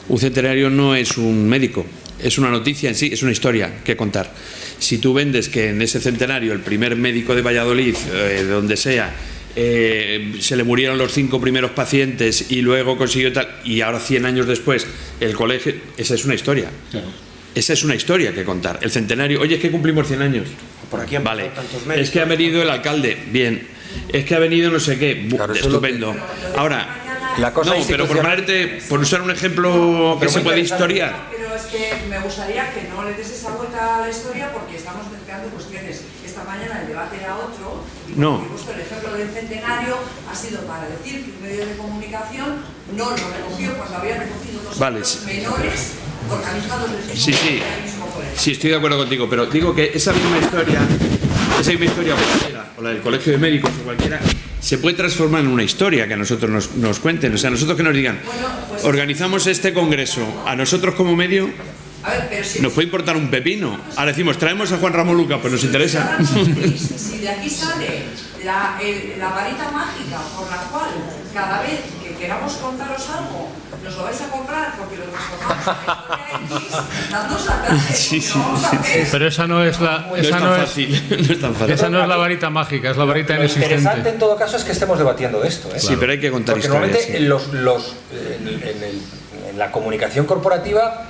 Un centenario no es un médico, es una noticia en sí, es una historia que contar. Si tú vendes que en ese centenario el primer médico de Valladolid, de donde sea, se le murieron los 5 primeros pacientes y luego consiguió tal, y ahora 100 años después el colegio, esa es una historia. Claro. Esa es una historia que contar. El centenario, oye, es que cumplimos 100 años. Por aquí han vale. pasado tantos médicos. Es que ha venido el alcalde, bien. Es que ha venido no sé qué, Claro, eso es lo estupendo. Ahora, La cosa no, pero por usar un ejemplo que se puede historiar. Pero es que me gustaría que no le des esa vuelta a la historia porque estamos mezclando cuestiones. Esta mañana el debate era otro y No. he puesto el ejemplo del centenario ha sido para decir que un medio de comunicación no lo recogió cuando había recogido dos menores organizados del mismo, Sí. del mismo colegio. Sí, estoy de acuerdo contigo, pero digo que esa misma historia la del Colegio de Médicos o cualquiera, se puede transformar en una historia que a nosotros nos cuenten. O sea, a nosotros que nos digan, organizamos este congreso, a nosotros como medio nos puede importar un pepino. Ahora decimos, traemos a Juan Ramón Lucas, pues nos interesa. Si de aquí sale la varita mágica por la cual cada vez que queramos contaros algo nos lo vais a comprar porque lo transformamos en historia X, dándoos la clase. Pero esa no es la... No es tan fácil. Esa no es la varita mágica, es la varita Lo interesante inexistente. en todo caso es que estemos debatiendo esto, ¿eh? Sí, pero hay que contar Porque historias. normalmente en la comunicación corporativa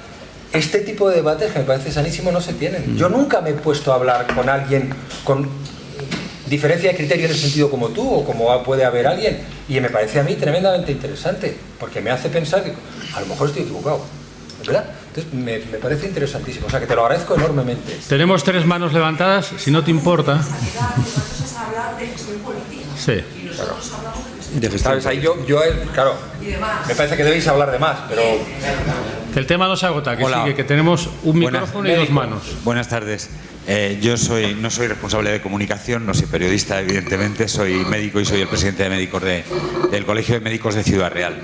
este tipo de debates, que me parece sanísimo, no se tienen. Yo nunca me he puesto a hablar con alguien con diferencia de criterio en el sentido como tú o como puede haber alguien, y me parece a mí tremendamente interesante porque me hace pensar que a lo mejor estoy equivocado, ¿verdad? Entonces me parece interesantísimo, o sea que te lo agradezco enormemente. Tenemos 3 manos levantadas, si no te importa. Nosotros es hablar de gestión política. Sí. Y nosotros hablamos de gestión ¿Sabes? Ahí claro, y demás. me parece que debéis hablar de más, pero... Que el tema no se agota, que Hola. sigue, que tenemos un micrófono y 2 manos. Buenas tardes. Yo no soy responsable de comunicación, no soy periodista, evidentemente, soy médico y soy el presidente de médicos del Colegio de Médicos de Ciudad Real.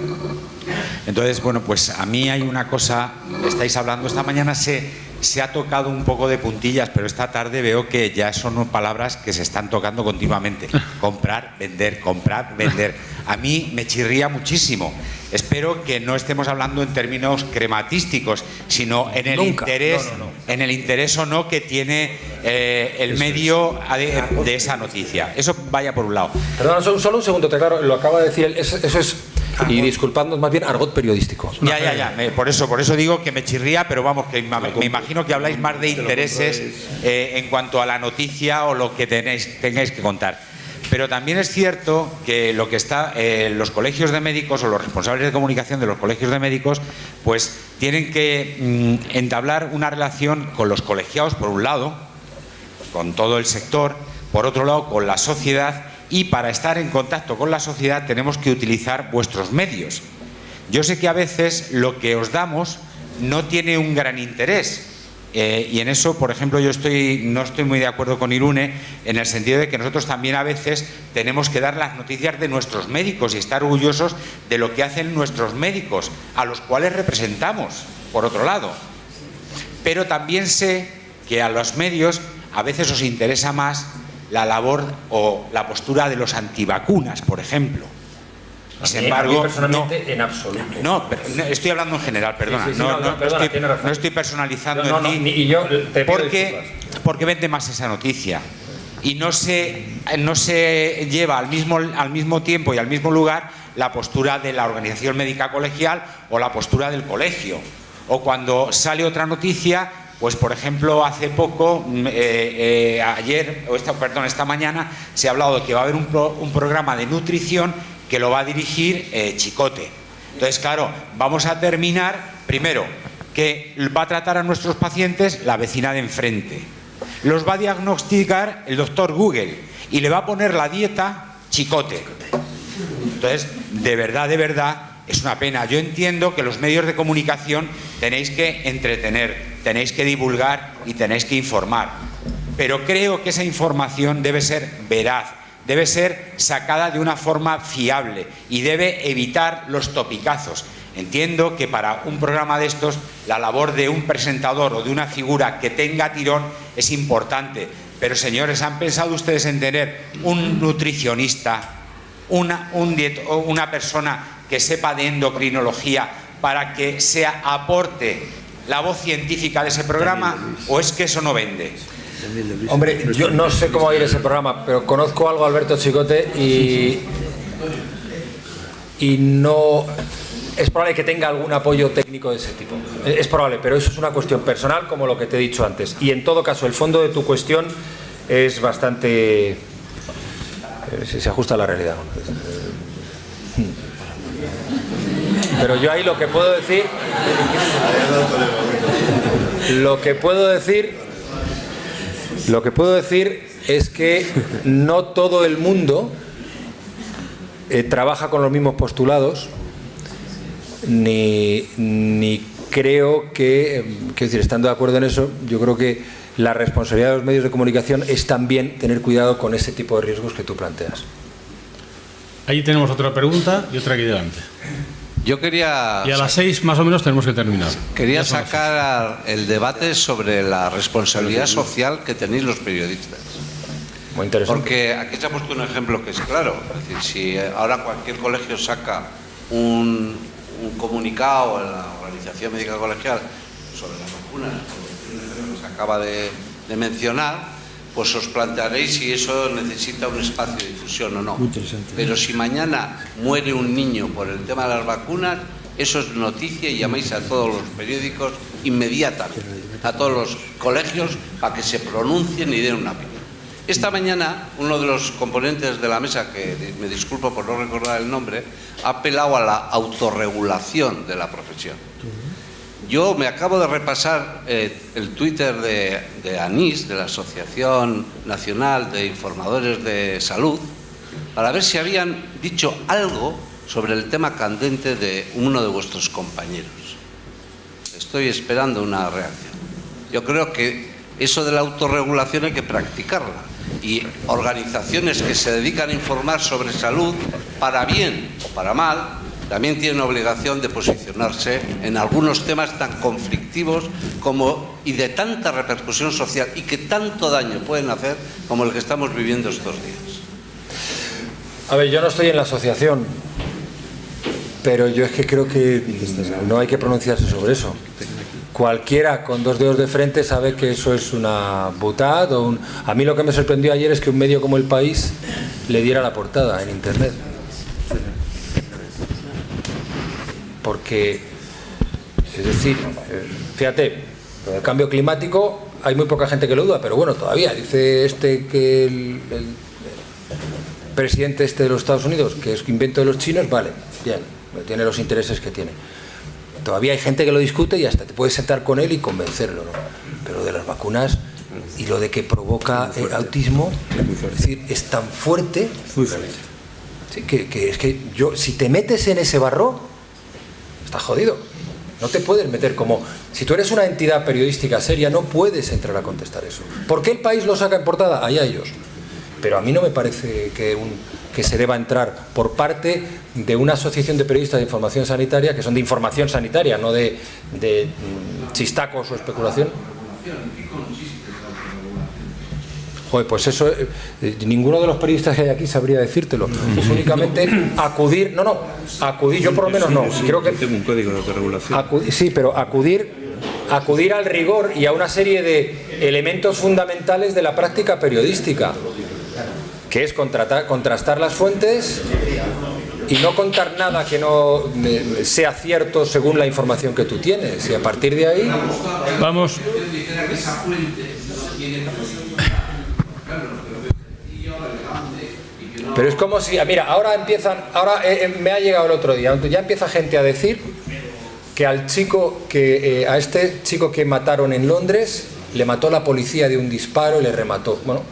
Entonces, bueno, pues a mí hay una cosa, estáis hablando, esta mañana se ha tocado un poco de puntillas, pero esta tarde veo que ya son palabras que se están tocando continuamente. Comprar, vender, comprar, vender. A mí me chirría muchísimo. Espero que no estemos hablando en términos crematísticos, sino en el interés, en el interés o no que tiene el medio de esa noticia. Eso vaya por un lado. Perdona, solo un segundo, te aclaro, lo acaba de decir él, eso es, y disculpadnos, más bien argot periodístico. Ya. Por eso digo que me chirría, pero vamos, que me imagino que habláis más de intereses en cuanto a la noticia o lo que tengáis que contar. Pero también es cierto que lo que está los colegios de médicos o los responsables de comunicación de los colegios de médicos, pues tienen que entablar una relación con los colegiados, por un lado, con todo el sector, por otro lado, con la sociedad, y para estar en contacto con la sociedad tenemos que utilizar vuestros medios. Yo sé que a veces lo que os damos no tiene un gran interés. Y en eso, por ejemplo, no estoy muy de acuerdo con Irune, en el sentido de que nosotros también a veces tenemos que dar las noticias de nuestros médicos y estar orgullosos de lo que hacen nuestros médicos, a los cuales representamos, por otro lado. Pero también sé que a los medios a veces os interesa más la labor o la postura de los antivacunas, por ejemplo. Sin embargo, a mí personalmente, en absoluto. No, pero estoy hablando en general, perdona. Sí, No estoy personalizando en ti. Y yo te pido disculpas. Porque vende más esa noticia. Y no se lleva al mismo tiempo y al mismo lugar la postura de la organización médica colegial o la postura del colegio. O cuando sale otra noticia, pues por ejemplo, hace poco, esta mañana, se ha hablado de que va a haber un programa de nutrición que lo va a dirigir Chicote. Entonces, claro, vamos a terminar, primero, que va a tratar a nuestros pacientes la vecina de enfrente. Los va a diagnosticar el doctor Google y le va a poner la dieta Chicote. Entonces, de verdad, es una pena. Yo entiendo que los medios de comunicación tenéis que entretener, tenéis que divulgar y tenéis que informar. Pero creo que esa información debe ser veraz, debe ser sacada de una forma fiable y debe evitar los topicazos. Entiendo que para un programa de estos la labor de un presentador o de una figura que tenga tirón es importante. Pero señores, ¿han pensado ustedes en tener un nutricionista, una persona que sepa de endocrinología para que aporte la voz científica de ese programa? ¿O es que eso no vende? Hombre, yo no sé cómo va a ir ese programa, pero conozco algo a Alberto Chicote y no es probable que tenga algún apoyo técnico de ese tipo. Es probable, pero eso es una cuestión personal, como lo que te he dicho antes. Y en todo caso, el fondo de tu cuestión es bastante... se ajusta a la realidad. Pero yo ahí lo que puedo decir... Lo que puedo decir es que no todo el mundo trabaja con los mismos postulados, ni creo que, quiero decir, estando de acuerdo en eso, yo creo que la responsabilidad de los medios de comunicación es también tener cuidado con ese tipo de riesgos que tú planteas. Ahí tenemos otra pregunta y otra aquí delante. Yo quería... Y a las 6 más o menos tenemos que terminar. Quería sacar el debate sobre la responsabilidad social que tenéis los periodistas. Muy interesante. Porque aquí se ha puesto un ejemplo que es claro. Es decir, si ahora cualquier colegio saca un comunicado en la Organización Médica Colegial sobre las vacunas, que se acaba de mencionar, pues os plantearéis si eso necesita un espacio de difusión o no. Pero si mañana muere un niño por el tema de las vacunas, eso es noticia y llamáis a todos los periódicos inmediatamente, a todos los colegios, para que se pronuncien y den una opinión. Esta mañana, uno de los componentes de la mesa, que me disculpo por no recordar el nombre, ha apelado a la autorregulación de la profesión. Yo me acabo de repasar el Twitter de ANIS, de la Asociación Nacional de Informadores de Salud, para ver si habían dicho algo sobre el tema candente de uno de vuestros compañeros. Estoy esperando una reacción. Yo creo que eso de la autorregulación hay que practicarla. Y organizaciones que se dedican a informar sobre salud, para bien o para mal, también tienen obligación de posicionarse en algunos temas tan conflictivos y de tanta repercusión social y que tanto daño pueden hacer como el que estamos viviendo estos días. A ver, yo no estoy en la asociación, pero yo es que creo que no hay que pronunciarse sobre eso. Cualquiera con dos dedos de frente sabe que eso es una butad A mí lo que me sorprendió ayer es que un medio como El País le diera la portada en Internet. Porque, es decir, fíjate, el cambio climático hay muy poca gente que lo duda, pero bueno, todavía dice que el presidente de los Estados Unidos, que es invento de los chinos, vale, bien, tiene los intereses que tiene. Todavía hay gente que lo discute y hasta te puedes sentar con él y convencerlo, ¿no? Pero de las vacunas y lo de que provoca autismo, es decir, es tan fuerte, sí, que es que si te metes en ese barro, estás jodido. No te puedes meter como... Si tú eres una entidad periodística seria, no puedes entrar a contestar eso. ¿Por qué El País lo saca en portada? Allá ellos. Pero a mí no me parece que se deba entrar por parte de una asociación de periodistas de información sanitaria, que son de información sanitaria, no de chistacos o especulación. Joder, pues eso, ninguno de los periodistas que hay aquí sabría decírtelo. Es únicamente acudir, acudir, yo por lo menos no. Creo que tengo un código de autorregulación. Sí, pero acudir al rigor y a una serie de elementos fundamentales de la práctica periodística, que es contrastar las fuentes y no contar nada que no sea cierto según la información que tú tienes. Y a partir de ahí... Vamos... Pero es como si... Mira, ahora me ha llegado el otro día, ya empieza gente a decir que a este chico que mataron en Londres le mató la policía de un disparo y le remató. Bueno,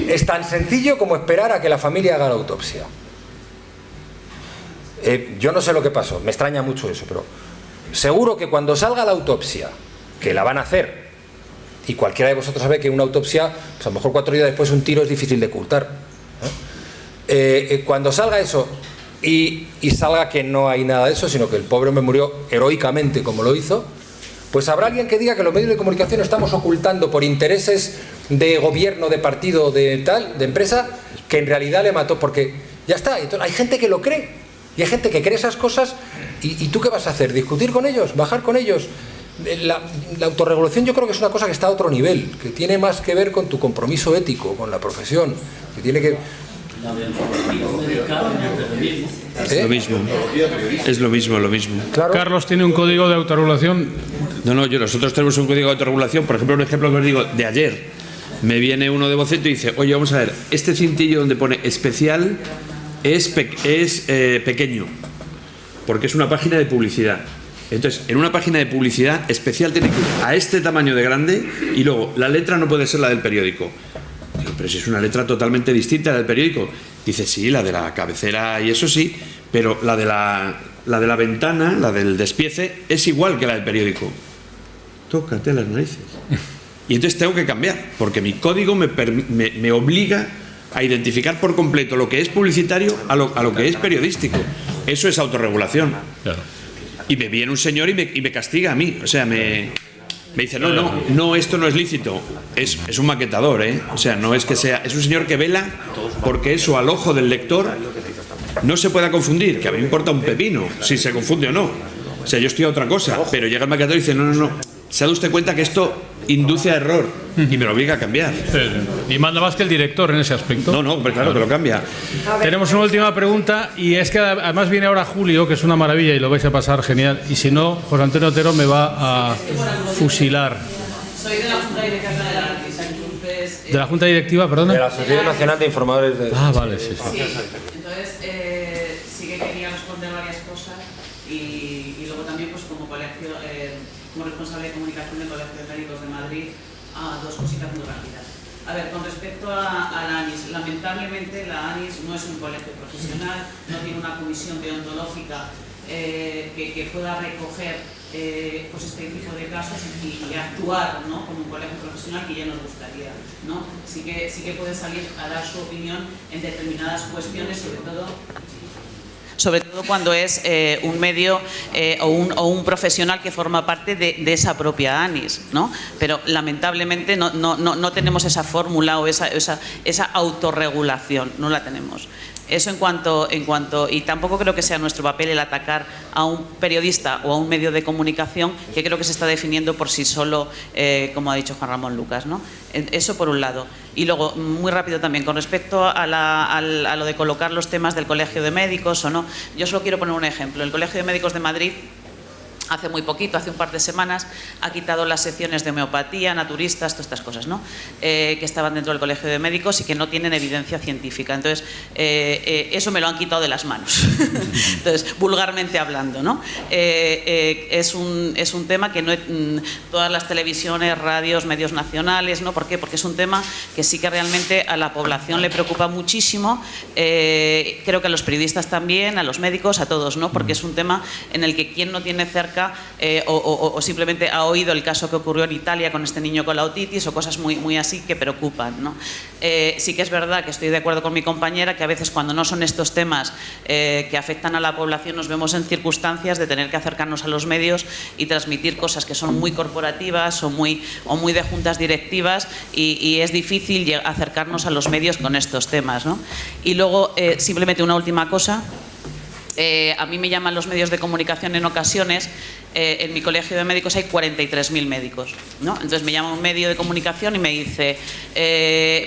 es tan sencillo como esperar a que la familia haga la autopsia. Yo no sé lo que pasó, me extraña mucho eso, pero seguro que cuando salga la autopsia, que la van a hacer, y cualquiera de vosotros sabe que una autopsia, pues a lo mejor 4 días después un tiro es difícil de ocultar, cuando salga eso y salga que no hay nada de eso, sino que el pobre hombre murió heroicamente como lo hizo, pues habrá alguien que diga que los medios de comunicación estamos ocultando por intereses de gobierno, de partido, de empresa, que en realidad le mató, porque ya está. Entonces, hay gente que lo cree y hay gente que cree esas cosas y ¿tú qué vas a hacer? ¿Discutir con ellos? ¿Bajar con ellos? La autorregulación yo creo que es una cosa que está a otro nivel, que tiene más que ver con tu compromiso ético, con la profesión, que tiene que... Es lo mismo. Claro. Carlos tiene un código de autorregulación. Nosotros tenemos un código de autorregulación. Por ejemplo, un ejemplo que os digo de ayer. Me viene uno de Boceto y dice: oye, vamos a ver, este cintillo donde pone especial es pequeño, porque es una página de publicidad. Entonces, en una página de publicidad especial tiene que ir a este tamaño de grande y luego la letra no puede ser la del periódico. Digo, pero si es una letra totalmente distinta a la del periódico. Dice, sí, la de la cabecera y eso sí, pero la de la ventana, la del despiece, es igual que la del periódico. Tócate las narices. Y entonces tengo que cambiar, porque mi código me obliga a identificar por completo lo que es publicitario a lo que es periodístico. Eso es autorregulación. Claro. Y me viene un señor y me castiga a mí. O sea, me dice, no, esto no es lícito. Es un maquetador, ¿eh? O sea, no es que sea... Es un señor que vela porque eso al ojo del lector no se pueda confundir, que a mí me importa un pepino si se confunde o no. O sea, yo estoy a otra cosa, pero llega el maquetador y dice, no. ¿Se ha dado usted cuenta que esto induce a error? Y me lo obliga a cambiar. Sí. Y manda más que el director en ese aspecto. No, pero claro que lo cambia. Tenemos una última pregunta y es que además viene ahora Julio, que es una maravilla y lo vais a pasar genial. Y si no, José Antonio Otero me va a fusilar. Soy de la Junta Directiva de la ARTIS, entonces... ¿De la Junta Directiva, perdona? De la Asociación Nacional de Informadores de... Ah, vale, sí. Entonces, sí que quería responder varias cosas y luego también, pues como colegio, como responsable de comunicación del Colegio de Médicos de Madrid, dos cositas muy rápidas. A ver, con respecto a la ANIS, lamentablemente la ANIS no es un colegio profesional, no tiene una comisión deontológica que pueda recoger pues este tipo de casos y actuar, ¿no?, como un colegio profesional, que ya nos gustaría, ¿no? Sí que puede salir a dar su opinión en determinadas cuestiones, sobre todo cuando es un medio o un profesional que forma parte de esa propia ANIS, ¿no? Pero lamentablemente no tenemos esa fórmula o esa autorregulación, no la tenemos. Eso en cuanto, y tampoco creo que sea nuestro papel el atacar a un periodista o a un medio de comunicación que creo que se está definiendo por sí solo, como ha dicho Juan Ramón Lucas, ¿no? Eso por un lado. Y luego, muy rápido también, con respecto a lo de colocar los temas del Colegio de Médicos o no, yo solo quiero poner un ejemplo. El Colegio de Médicos de Madrid, hace muy poquito, hace un par de semanas, ha quitado las secciones de homeopatía, naturistas, todas estas cosas, ¿no? Que estaban dentro del Colegio de Médicos y que no tienen evidencia científica. Entonces, eso me lo han quitado de las manos. Entonces, vulgarmente hablando, ¿no? Es un tema que no todas las televisiones, radios, medios nacionales, ¿no? ¿Por qué? Porque es un tema que sí que realmente a la población le preocupa muchísimo. Creo que a los periodistas también, a los médicos, a todos, ¿no? Porque es un tema en el que quien no tiene cerca o simplemente ha oído el caso que ocurrió en Italia con este niño con la otitis o cosas muy así que preocupan, ¿no? Sí que es verdad que estoy de acuerdo con mi compañera que a veces cuando no son estos temas que afectan a la población nos vemos en circunstancias de tener que acercarnos a los medios y transmitir cosas que son muy corporativas o muy de juntas directivas y es difícil acercarnos a los medios con estos temas, ¿no? Y luego simplemente una última cosa. A mí me llaman los medios de comunicación en ocasiones. En mi colegio de médicos hay 43.000 médicos, ¿no? Entonces me llama un medio de comunicación y me dice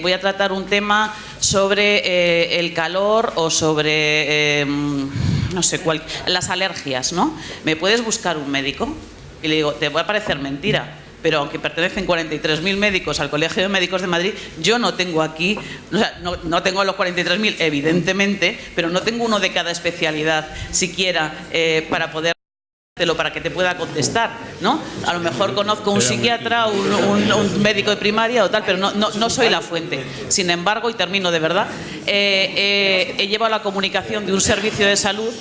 voy a tratar un tema sobre el calor o sobre no sé cuál, las alergias, ¿no? ¿Me puedes buscar un médico? Y le digo, te va a parecer mentira, pero aunque pertenecen 43.000 médicos al Colegio de Médicos de Madrid, yo no tengo aquí, o sea, no tengo a los 43.000, evidentemente, pero no tengo uno de cada especialidad siquiera para poder para que te pueda contestar, ¿no? A lo mejor conozco un psiquiatra, un médico de primaria o tal, pero no soy la fuente. Sin embargo, y termino de verdad, he llevado la comunicación de un servicio de salud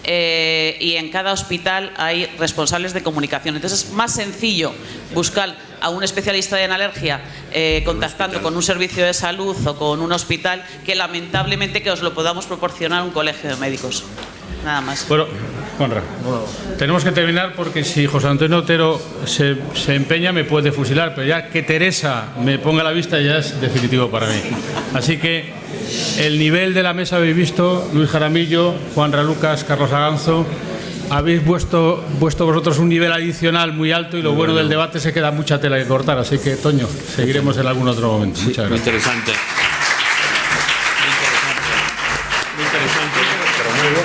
y en cada hospital hay responsables de comunicación. Entonces es más sencillo buscar a un especialista en alergia contactando con un servicio de salud o con un hospital que lamentablemente que os lo podamos proporcionar un colegio de médicos. Nada más. Bueno, Juanra, tenemos que terminar porque si José Antonio Otero se empeña me puede fusilar, pero ya que Teresa me ponga a la vista ya es definitivo para mí. Así que el nivel de la mesa habéis visto, Luis Jaramillo, Juanra Lucas, Carlos Aganzo, habéis puesto vosotros un nivel adicional muy alto y lo bueno del debate es que queda mucha tela que cortar, así que Toño, seguiremos en algún otro momento. Muchas gracias. Interesante. Muy interesante. Pero muy bien.